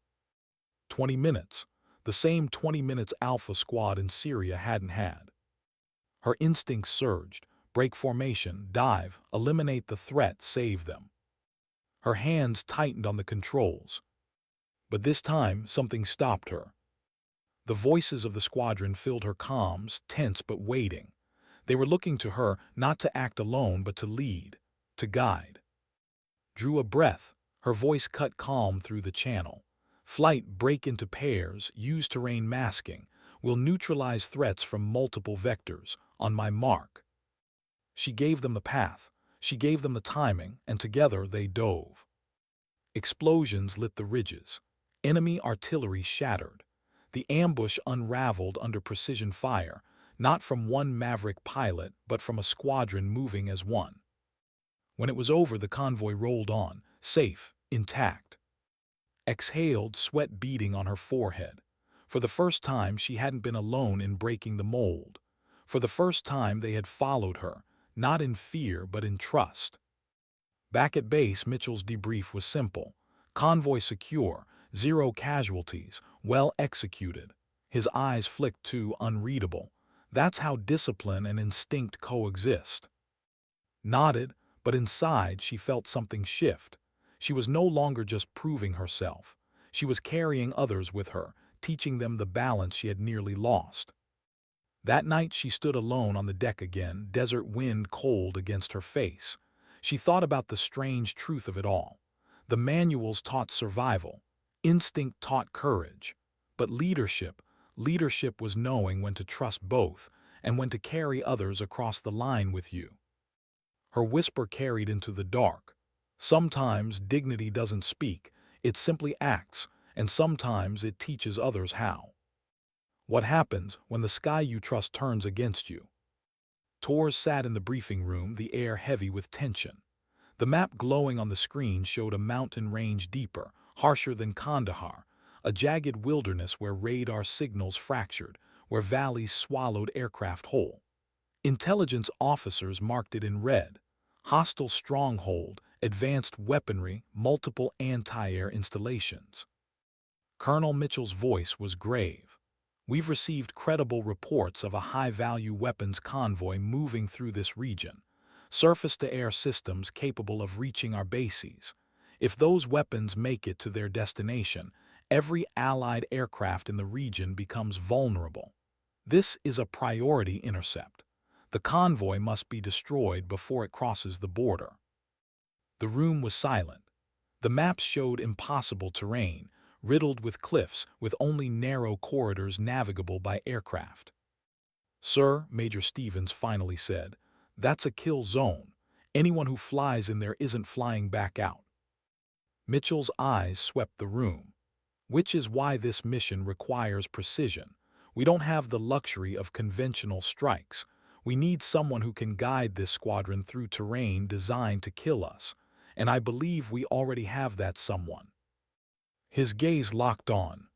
[SPEAKER 1] 20 minutes, the same 20 minutes Alpha Squad in Syria hadn't had. Her instincts surged, break formation, dive, eliminate the threat, save them. Her hands tightened on the controls. But this time, something stopped her. The voices of the squadron filled her comms, tense but waiting. They were looking to her not to act alone but to lead, to guide. Drew a breath, her voice cut calm through the channel. Flight break into pairs, use terrain masking, will neutralize threats from multiple vectors, on my mark. She gave them the path, she gave them the timing, and together they dove. Explosions lit the ridges. Enemy artillery shattered. The ambush unraveled under precision fire, not from one maverick pilot, but from a squadron moving as one. When it was over, the convoy rolled on, safe, intact. Exhaled, sweat beading on her forehead. For the first time, she hadn't been alone in breaking the mold. For the first time, they had followed her, not in fear but in trust. Back at base, Mitchell's debrief was simple. Convoy secure, 0 casualties, well executed. His eyes flicked to unreadable. That's how discipline and instinct coexist. Nodded, but inside she felt something shift. She was no longer just proving herself. She was carrying others with her, teaching them the balance she had nearly lost. That night she stood alone on the deck again, desert wind cold against her face. She thought about the strange truth of it all. The manuals taught survival. Instinct taught courage. But leadership was knowing when to trust both and when to carry others across the line with you. Her whisper carried into the dark. Sometimes dignity doesn't speak, it simply acts, and sometimes it teaches others how. What happens when the sky you trust turns against you? Torres sat in the briefing room, the air heavy with tension. The map glowing on the screen showed a mountain range deeper, harsher than Kandahar, a jagged wilderness where radar signals fractured, where valleys swallowed aircraft whole. Intelligence officers marked it in red. Hostile stronghold, advanced weaponry, multiple anti-air installations. Colonel Mitchell's voice was grave. We've received credible reports of a high-value weapons convoy moving through this region. Surface-to-air systems capable of reaching our bases. If those weapons make it to their destination, every Allied aircraft in the region becomes vulnerable. This is a priority intercept. The convoy must be destroyed before it crosses the border. The room was silent. The maps showed impossible terrain, riddled with cliffs, with only narrow corridors navigable by aircraft. "Sir," Major Stevens finally said, "that's a kill zone. Anyone who flies in there isn't flying back out." Mitchell's eyes swept the room. "Which is why this mission requires precision. We don't have the luxury of conventional strikes. We need someone who can guide this squadron through terrain designed to kill us, and I believe we already have that someone." His gaze locked on.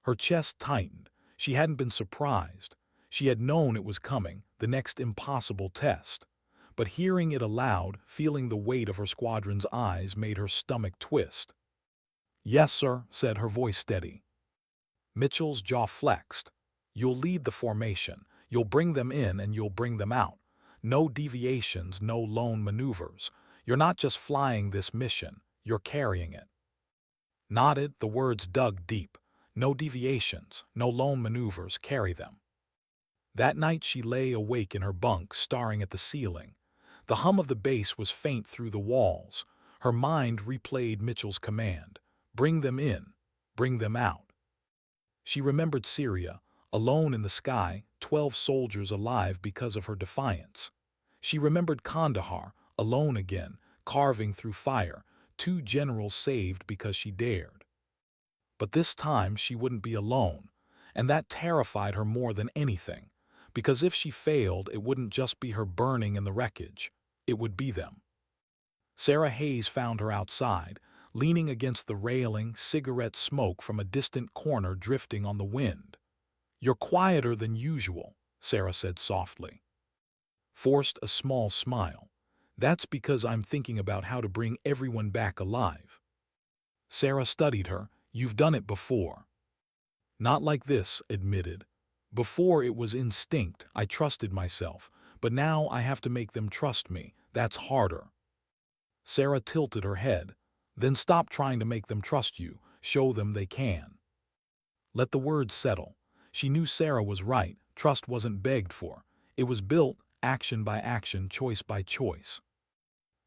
[SPEAKER 1] Her chest tightened. She hadn't been surprised. She had known it was coming, the next impossible test. But hearing it aloud, feeling the weight of her squadron's eyes, made her stomach twist. "Yes, sir," said her voice steady. Mitchell's jaw flexed. "You'll lead the formation. You'll bring them in and you'll bring them out. No deviations, no lone maneuvers. You're not just flying this mission, you're carrying it." Nodded, the words dug deep. No deviations, no lone maneuvers, carry them. That night she lay awake in her bunk, staring at the ceiling. The hum of the base was faint through the walls. Her mind replayed Mitchell's command. Bring them in, bring them out. She remembered Syria, alone in the sky, 12 soldiers alive because of her defiance. She remembered Kandahar, alone again, carving through fire, 2 generals saved because she dared. But this time she wouldn't be alone, and that terrified her more than anything, because if she failed, it wouldn't just be her burning in the wreckage, it would be them. Sarah Hayes found her outside, leaning against the railing, cigarette smoke from a distant corner drifting on the wind. "You're quieter than usual," Sarah said softly. Forced a small smile. "That's because I'm thinking about how to bring everyone back alive." Sarah studied her. "You've done it before." "Not like this," admitted. "Before it was instinct, I trusted myself, but now I have to make them trust me. That's harder." Sarah tilted her head. "Then stop trying to make them trust you. show them they can. Let the words settle. She knew Sarah was right. Trust wasn't begged for. It was built, action by action, choice by choice.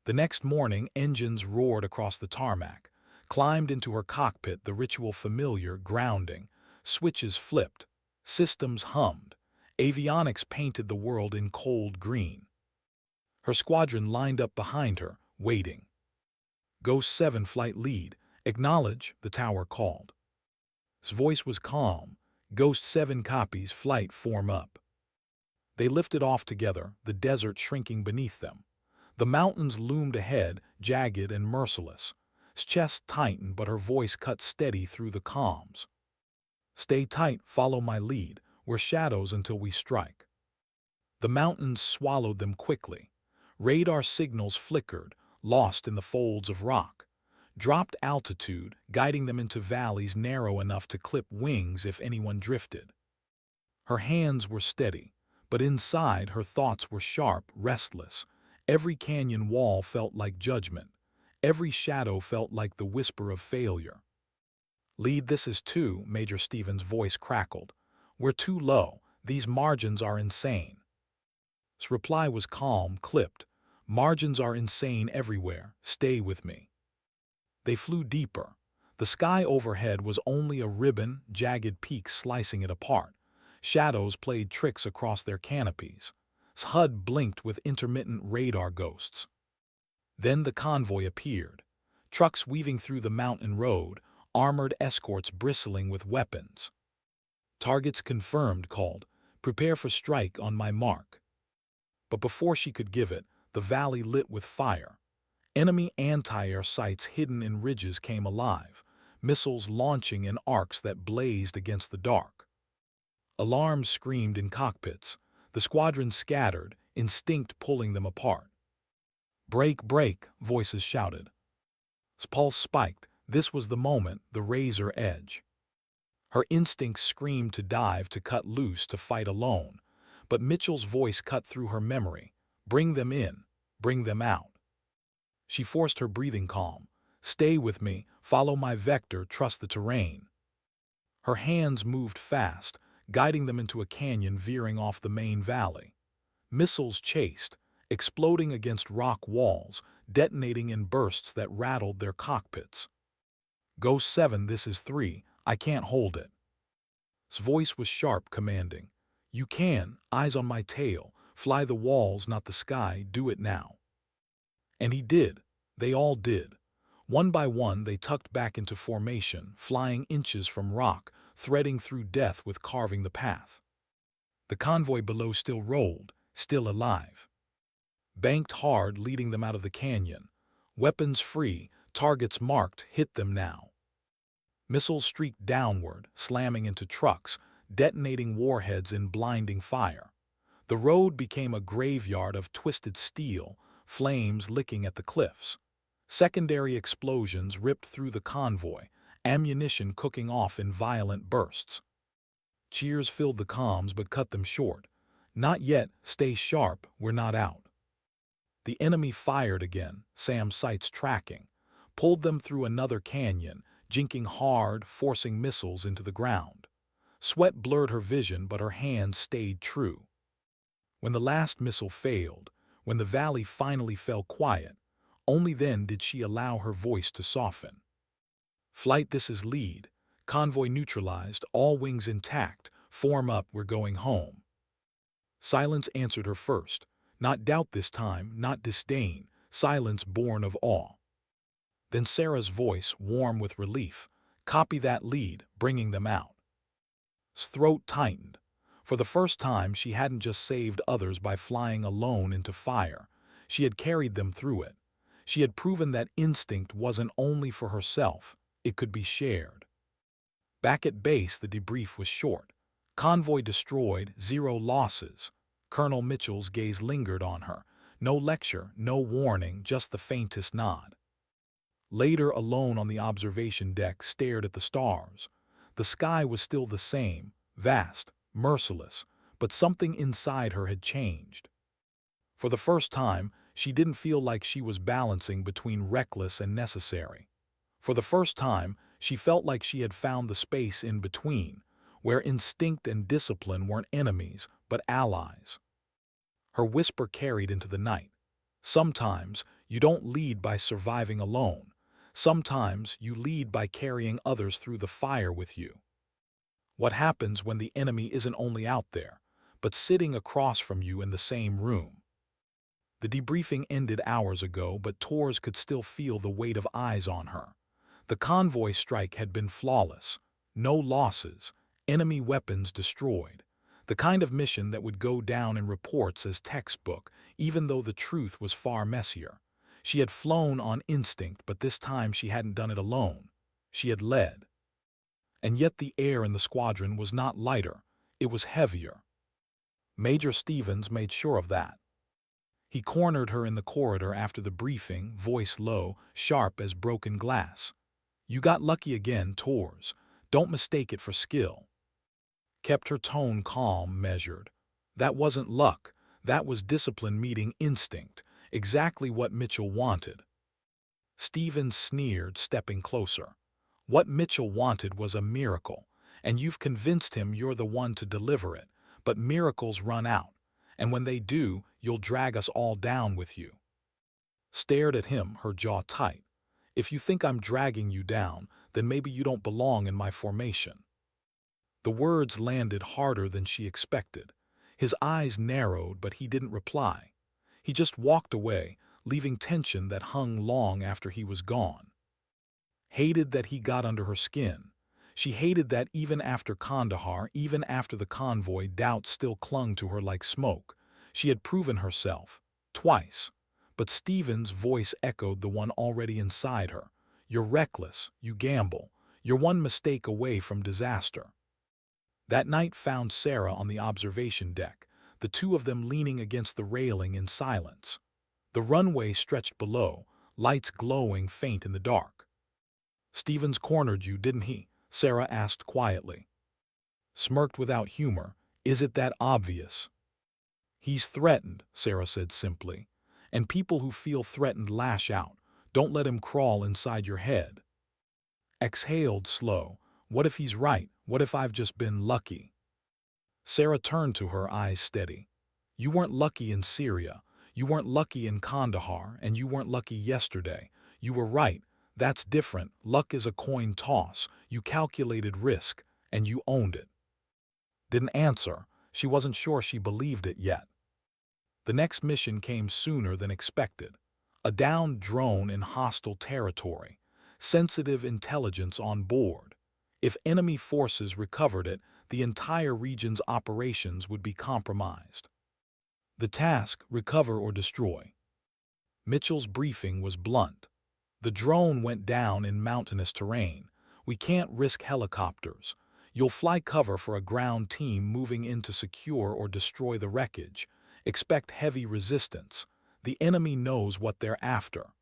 [SPEAKER 1] The next morning, engines roared across the tarmac. Climbed into her cockpit, the ritual familiar, grounding. Switches flipped. Systems hummed. Avionics painted the world in cold green. Her squadron lined up behind her, waiting. Ghost 7 flight lead. Acknowledge, the tower called. His voice was calm. Ghost 7 copies, flight form up. They lifted off together, the desert shrinking beneath them. The mountains loomed ahead, jagged and merciless. His chest tightened, but her voice cut steady through the calms. Stay tight, follow my lead. We're shadows until we strike. The mountains swallowed them quickly. Radar signals flickered, lost in the folds of rock. Dropped altitude, guiding them into valleys narrow enough to clip wings if anyone drifted. Her hands were steady, but inside her thoughts were sharp, restless. Every canyon wall felt like judgment. Every shadow felt like the whisper of failure. Lead, this is 2, Major Stevens' voice crackled. We're too low. These margins are insane. His reply was calm, clipped. Margins are insane everywhere. Stay with me. They flew deeper. The sky overhead was only a ribbon, jagged peaks slicing it apart. Shadows played tricks across their canopies. His HUD blinked with intermittent radar ghosts. Then the convoy appeared. Trucks weaving through the mountain road, armored escorts bristling with weapons. Targets confirmed, called. Prepare for strike on my mark. But before she could give it, the valley lit with fire. Enemy anti-air sites hidden in ridges came alive, missiles launching in arcs that blazed against the dark. Alarms screamed in cockpits. The squadron scattered, instinct pulling them apart. Break, break, voices shouted. His pulse spiked. This was the moment, the razor edge. Her instincts screamed to dive, to cut loose, to fight alone. But Mitchell's voice cut through her memory. Bring them in, bring them out. She forced her breathing calm. Stay with me, follow my vector, trust the terrain. Her hands moved fast, guiding them into a canyon veering off the main valley. Missiles chased, exploding against rock walls, detonating in bursts that rattled their cockpits. Ghost 7, this is 3, I can't hold it. His voice was sharp, commanding. You can, eyes on my tail, fly the walls, not the sky, do it now. And he did. They all did. One by one, they tucked back into formation, flying inches from rock, threading through death with carving the path. The convoy below still rolled, still alive. Banked hard, leading them out of the canyon. Weapons free, targets marked, hit them now. Missiles streaked downward, slamming into trucks, detonating warheads in blinding fire. The road became a graveyard of twisted steel, flames licking at the cliffs. Secondary explosions ripped through the convoy, ammunition cooking off in violent bursts. Cheers filled the comms but cut them short. Not yet, stay sharp, we're not out. The enemy fired again, Sam's sights tracking, pulled them through another canyon, jinking hard, forcing missiles into the ground. Sweat blurred her vision, but her hands stayed true. When the last missile failed, when the valley finally fell quiet, only then did she allow her voice to soften. Flight, this is lead. Convoy neutralized, all wings intact. Form up, we're going home. Silence answered her first. Not doubt this time, not disdain. Silence born of awe. Then Sarah's voice, warm with relief. Copy that lead, bringing them out. His throat tightened. For the first time, she hadn't just saved others by flying alone into fire. She had carried them through it. She had proven that instinct wasn't only for herself, it could be shared. Back at base, the debrief was short. Convoy destroyed, 0 losses. Colonel Mitchell's gaze lingered on her. No lecture, no warning, just the faintest nod. Later, alone on the observation deck, stared at the stars. The sky was still the same, vast, merciless, but something inside her had changed. For the first time, she didn't feel like she was balancing between reckless and necessary. For the first time, She felt like she had found the space in between, where instinct and discipline weren't enemies, but allies. Her whisper carried into the night. Sometimes you don't lead by surviving alone. Sometimes you lead by carrying others through the fire with you. What happens when the enemy isn't only out there, but sitting across from you in the same room? The debriefing ended hours ago, but Torres could still feel the weight of eyes on her. The convoy strike had been flawless. No losses, enemy weapons destroyed. The kind of mission that would go down in reports as textbook, even though the truth was far messier. She had flown on instinct, but this time she hadn't done it alone. She had led. And yet the air in the squadron was not lighter, it was heavier. Major Stevens made sure of that. He cornered her in the corridor after the briefing, voice low, sharp as broken glass. "You got lucky again, Torres. Don't mistake it for skill." Kept her tone calm, measured. That wasn't luck. That was discipline meeting instinct, exactly what Mitchell wanted. Stevens sneered, stepping closer. "What Mitchell wanted was a miracle, and you've convinced him you're the one to deliver it. But miracles run out, and when they do, you'll drag us all down with you." Stared at him, her jaw tight. "If you think I'm dragging you down, then maybe you don't belong in my formation." The words landed harder than she expected. His eyes narrowed, but he didn't reply. He just walked away, leaving tension that hung long after he was gone. Hated that he got under her skin. She hated that even after Kandahar, even after the convoy, doubt still clung to her like smoke. She had proven herself. Twice. But Stevens' voice echoed the one already inside her. "You're reckless. You gamble. You're one mistake away from disaster." That night found Sarah on the observation deck, the two of them leaning against the railing in silence. The runway stretched below, lights glowing faint in the dark. "Stevens cornered you, didn't he?" Sarah asked quietly. Smirked without humor. "Is it that obvious?" "He's threatened," Sarah said simply. "And people who feel threatened lash out. Don't let him crawl inside your head." Exhaled slow. "What if he's right? What if I've just been lucky?" Sarah turned to her, eyes steady. "You weren't lucky in Syria. You weren't lucky in Kandahar, and you weren't lucky yesterday. You were right. That's different. Luck is a coin toss. You calculated risk, and you owned it." Didn't answer. She wasn't sure she believed it yet. The next mission came sooner than expected. A downed drone in hostile territory. Sensitive intelligence on board. If enemy forces recovered it, the entire region's operations would be compromised. The task, recover or destroy. Mitchell's briefing was blunt. "The drone went down in mountainous terrain. We can't risk helicopters. You'll fly cover for a ground team moving in to secure or destroy the wreckage. Expect heavy resistance. The enemy knows what they're after."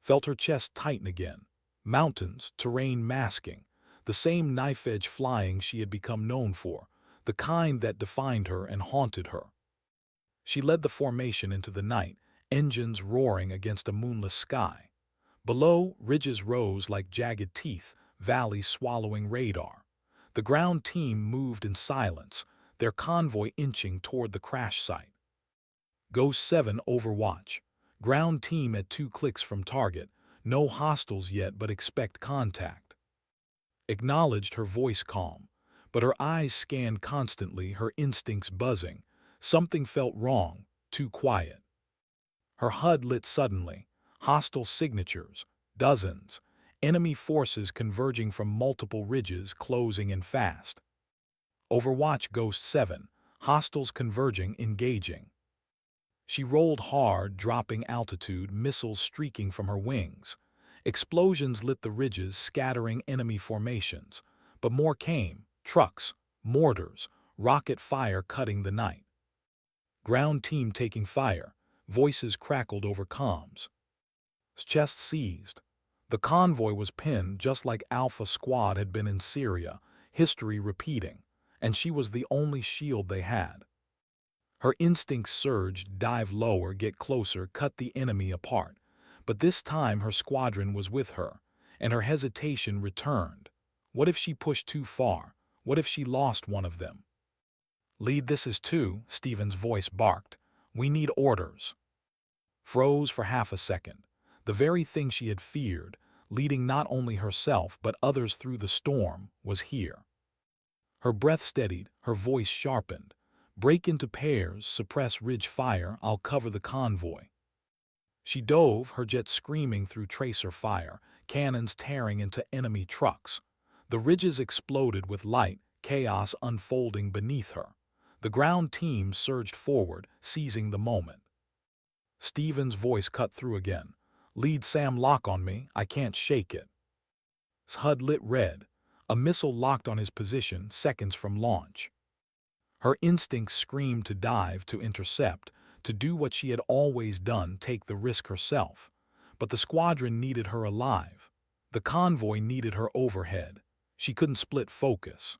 [SPEAKER 1] Felt her chest tighten again. Mountains, terrain masking. The same knife-edge flying she had become known for. The kind that defined her and haunted her. She led the formation into the night, engines roaring against a moonless sky. Below, ridges rose like jagged teeth, valleys swallowing radar. The ground team moved in silence, their convoy inching toward the crash site. Ghost 7 Overwatch. Ground team at 2 clicks from target. No hostiles yet, but expect contact. Acknowledged, her voice calm. But her eyes scanned constantly, her instincts buzzing. Something felt wrong, too quiet. Her HUD lit suddenly. Hostile signatures. Dozens. Enemy forces converging from multiple ridges, closing in fast. Overwatch Ghost 7. Hostiles converging, engaging. She rolled hard, dropping altitude, missiles streaking from her wings. Explosions lit the ridges, scattering enemy formations. But more came. Trucks, mortars, rocket fire cutting the night. Ground team taking fire. Voices crackled over comms. Chest seized. The convoy was pinned just like Alpha Squad had been in Syria, history repeating, and she was the only shield they had. Her instincts surged, dive lower, get closer, cut the enemy apart. But this time her squadron was with her. and her hesitation returned. What if she pushed too far? What if she lost one of them? "Lead, this is two," Stephen's voice barked. "We need orders." Froze for half a second. The very thing she had feared, leading not only herself but others through the storm, was here. Her breath steadied, her voice sharpened. "Break into pairs, suppress ridge fire, I'll cover the convoy." She dove, her jet screaming through tracer fire, cannons tearing into enemy trucks. The ridges exploded with light, chaos unfolding beneath her. The ground team surged forward, seizing the moment. Stephen's voice cut through again. "Lead Sam, lock on me, I can't shake it." HUD lit red. A missile locked on his position, seconds from launch. Her instincts screamed to dive, to intercept, to do what she had always done, take the risk herself. But the squadron needed her alive. The convoy needed her overhead. She couldn't split focus.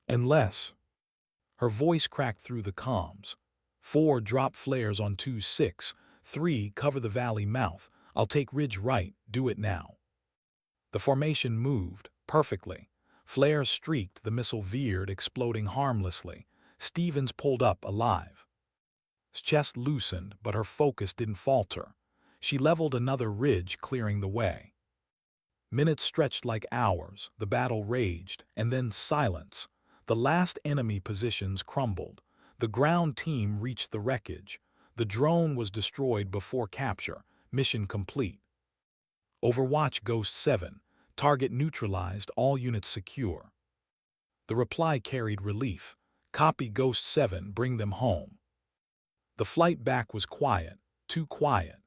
[SPEAKER 1] Unless... Her voice cracked through the comms. "4, drop flares on 2-6. 3, cover the valley mouth. I'll take ridge right, do it now." The formation moved, perfectly. Flares streaked, the missile veered, exploding harmlessly. Stevens pulled up, alive. His chest loosened, but her focus didn't falter. She leveled another ridge, clearing the way. Minutes stretched like hours, the battle raged, and then silence. The last enemy positions crumbled. The ground team reached the wreckage. The drone was destroyed before capture, mission complete. Overwatch Ghost 7, target neutralized, all units secure. The reply carried relief. Copy Ghost 7, bring them home. The flight back was quiet, too quiet.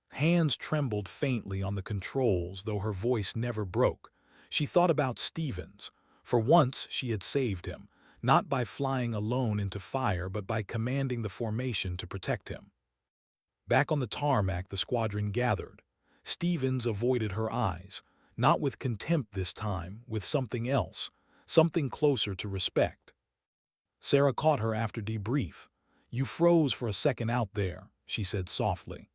[SPEAKER 1] Hands trembled faintly on the controls, though her voice never broke. She thought about Stevens. For once she had saved him, not by flying alone into fire but by commanding the formation to protect him. Back on the tarmac, the squadron gathered. Stevens avoided her eyes, not with contempt this time, with something else, something closer to respect. Sarah caught her after debrief. "You froze for a second out there," she said softly.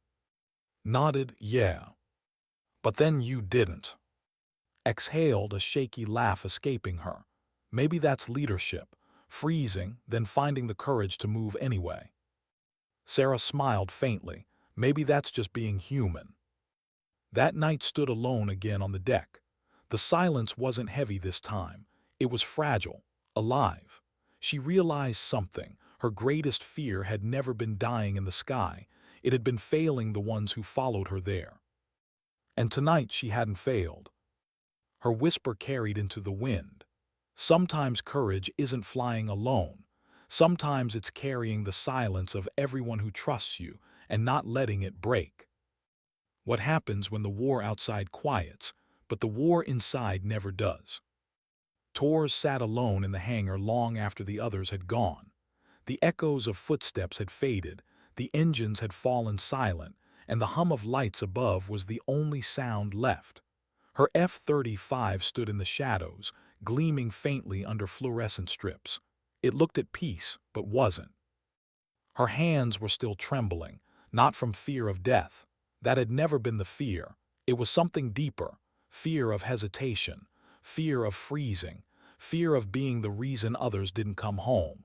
[SPEAKER 1] Nodded, "Yeah. But then you didn't." Exhaled, a shaky laugh escaping her. Maybe that's leadership, freezing, then finding the courage to move anyway. Sarah smiled faintly. Maybe that's just being human. That night stood alone again on the deck. The silence wasn't heavy this time. It was fragile, alive. She realized something. Her greatest fear had never been dying in the sky. It had been failing the ones who followed her there. And tonight she hadn't failed. Her whisper carried into the wind. Sometimes courage isn't flying alone. Sometimes it's carrying the silence of everyone who trusts you and not letting it break. What happens when the war outside quiets, but the war inside never does? Torres sat alone in the hangar long after the others had gone. The echoes of footsteps had faded, the engines had fallen silent, and the hum of lights above was the only sound left. Her F-35 stood in the shadows, gleaming faintly under fluorescent strips. It looked at peace, but wasn't. Her hands were still trembling, not from fear of death. That had never been the fear. It was something deeper. Fear of hesitation, fear of freezing, fear of being the reason others didn't come home.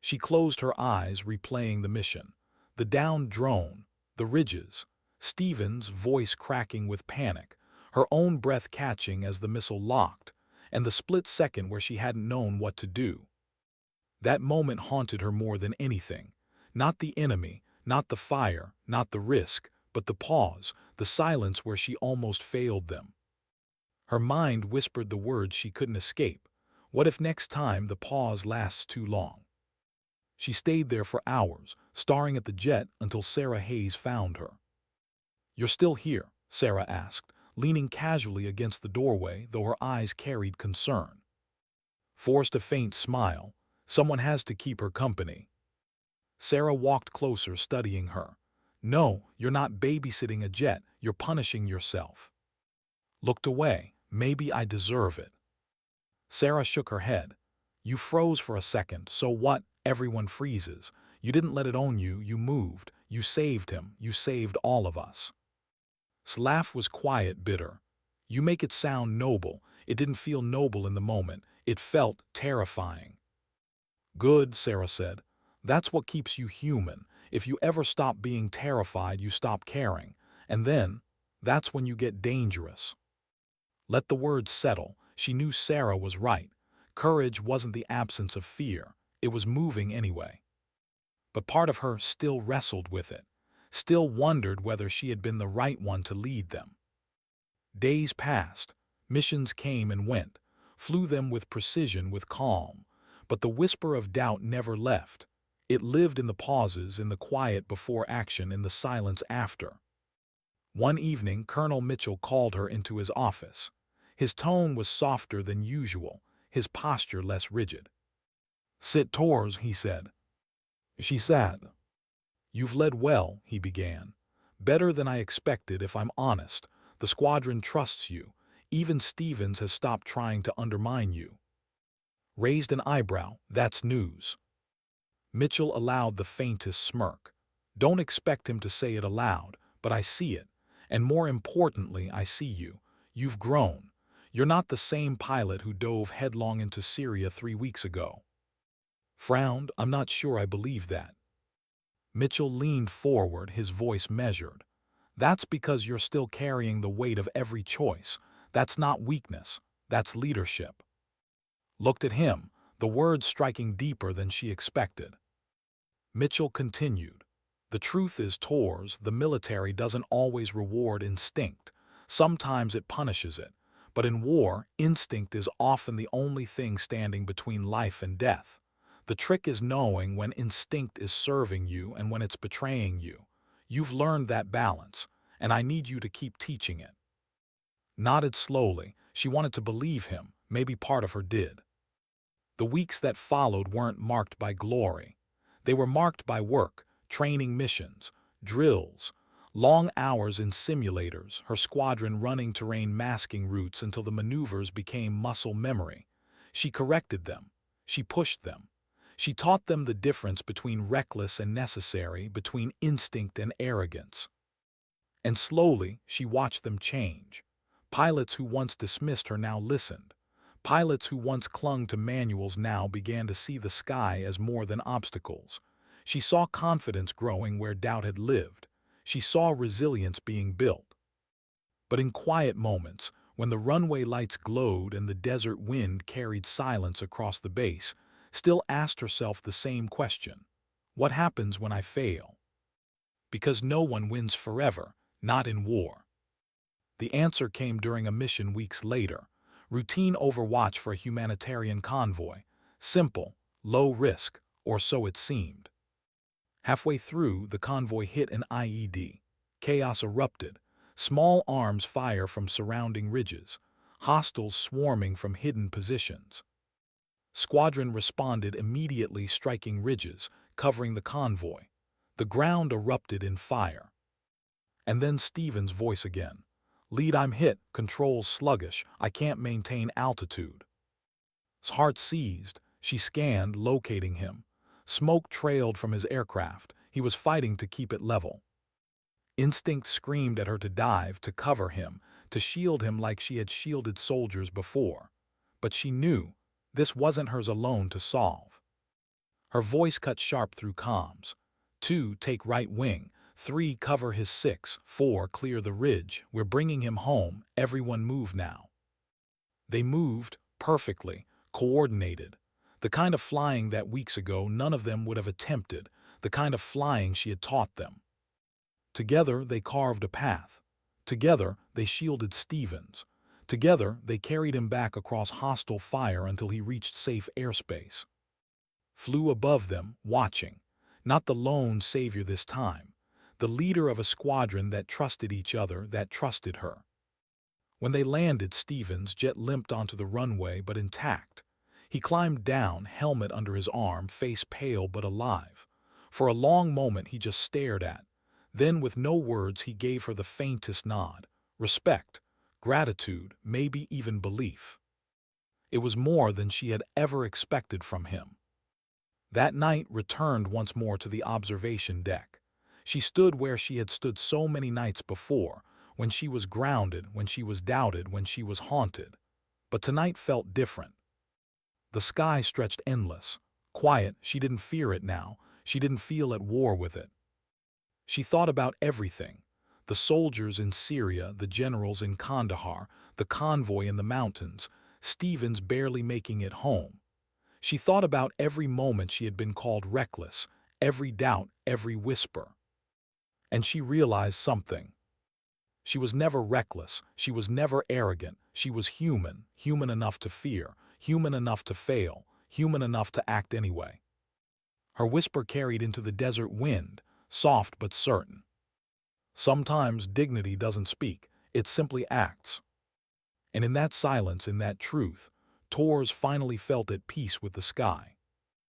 [SPEAKER 1] She closed her eyes, replaying the mission. The downed drone, the ridges, Stevens' voice cracking with panic, her own breath catching as the missile locked, and the split second where she hadn't known what to do. That moment haunted her more than anything. Not the enemy, not the fire, not the risk, but the pause, the silence where she almost failed them. Her mind whispered the words she couldn't escape. What if next time the pause lasts too long? She stayed there for hours, staring at the jet until Sarah Hayes found her. "You're still here?" Sarah asked, leaning casually against the doorway, though her eyes carried concern. Forced a faint smile. Someone has to keep her company. Sarah walked closer, studying her. "No, you're not babysitting a jet, you're punishing yourself." Looked away. "Maybe I deserve it." Sarah shook her head. "You froze for a second, so what? Everyone freezes. You didn't let it own you, you moved. You saved him, you saved all of us." His laugh was quiet, bitter. You make it sound noble. It didn't feel noble in the moment. It felt terrifying. Good, Sarah said. That's what keeps you human. If you ever stop being terrified, you stop caring. And then, that's when you get dangerous. Let the words settle. She knew Sarah was right. Courage wasn't the absence of fear. It was moving anyway. But part of her still wrestled with it, still wondered whether she had been the right one to lead them. Days passed. Missions came and went, flew them with precision, with calm. But the whisper of doubt never left. It lived in the pauses, in the quiet before action, in the silence after. One evening, Colonel Mitchell called her into his office. His tone was softer than usual, his posture less rigid. "Sit, Torres," he said. She sat. "You've led well," he began. "Better than I expected, if I'm honest. The squadron trusts you. Even Stevens has stopped trying to undermine you." Raised an eyebrow. "That's news." Mitchell allowed the faintest smirk. "Don't expect him to say it aloud, but I see it. And more importantly, I see you. You've grown. You're not the same pilot who dove headlong into Syria 3 weeks ago." Frowned. "I'm not sure I believe that." Mitchell leaned forward, his voice measured. "That's because you're still carrying the weight of every choice. That's not weakness. That's leadership." Looked at him, the words striking deeper than she expected. Mitchell continued. "The truth is, Torres, the military doesn't always reward instinct. Sometimes it punishes it. But in war, instinct is often the only thing standing between life and death. The trick is knowing when instinct is serving you and when it's betraying you. You've learned that balance, and I need you to keep teaching it." Nodded slowly. She wanted to believe him. Maybe part of her did. The weeks that followed weren't marked by glory. They were marked by work, training missions, drills, long hours in simulators, her squadron running terrain masking routes until the maneuvers became muscle memory. She corrected them. She pushed them. She taught them the difference between reckless and necessary, between instinct and arrogance. And slowly, she watched them change. Pilots who once dismissed her now listened. Pilots who once clung to manuals now began to see the sky as more than obstacles. She saw confidence growing where doubt had lived. She saw resilience being built. But in quiet moments, when the runway lights glowed and the desert wind carried silence across the base, still asked herself the same question: what happens when I fail? Because no one wins forever, not in war. The answer came during a mission weeks later. Routine overwatch for a humanitarian convoy. Simple, low risk, or so it seemed. Halfway through, the convoy hit an IED. Chaos erupted. Small arms fire from surrounding ridges. Hostiles swarming from hidden positions. Squadron responded immediately, striking ridges, covering the convoy. The ground erupted in fire. And then Stevens' voice again. "Lead, I'm hit. Controls sluggish. I can't maintain altitude." His heart seized. She scanned, locating him. Smoke trailed from his aircraft. He was fighting to keep it level. Instinct screamed at her to dive, to cover him, to shield him like she had shielded soldiers before. But she knew this wasn't hers alone to solve. Her voice cut sharp through comms. 2, take right wing. 3, cover his 6. 4, clear the ridge. We're bringing him home. Everyone move now. They moved, perfectly, coordinated. The kind of flying that weeks ago none of them would have attempted, the kind of flying she had taught them. Together they carved a path. Together they shielded Stevens. Together they carried him back across hostile fire until he reached safe airspace. Flew above them, watching. Not the lone savior this time. The leader of a squadron that trusted each other, that trusted her. When they landed, Stevens' jet limped onto the runway, but intact. He climbed down, helmet under his arm, face pale but alive. For a long moment he just stared at. Then, with no words, he gave her the faintest nod. Respect, gratitude, maybe even belief. It was more than she had ever expected from him. That night returned once more to the observation deck. She stood where she had stood so many nights before, when she was grounded, when she was doubted, when she was haunted. But tonight felt different. The sky stretched endless. Quiet, she didn't fear it now. She didn't feel at war with it. She thought about everything. The soldiers in Syria, the generals in Kandahar, the convoy in the mountains, Stevens barely making it home. She thought about every moment she had been called reckless, every doubt, every whisper. And she realized something. She was never reckless, she was never arrogant, she was human, human enough to fear, human enough to fail, human enough to act anyway. Her whisper carried into the desert wind, soft but certain. Sometimes dignity doesn't speak, it simply acts. And in that silence, in that truth, Torres finally felt at peace with the sky.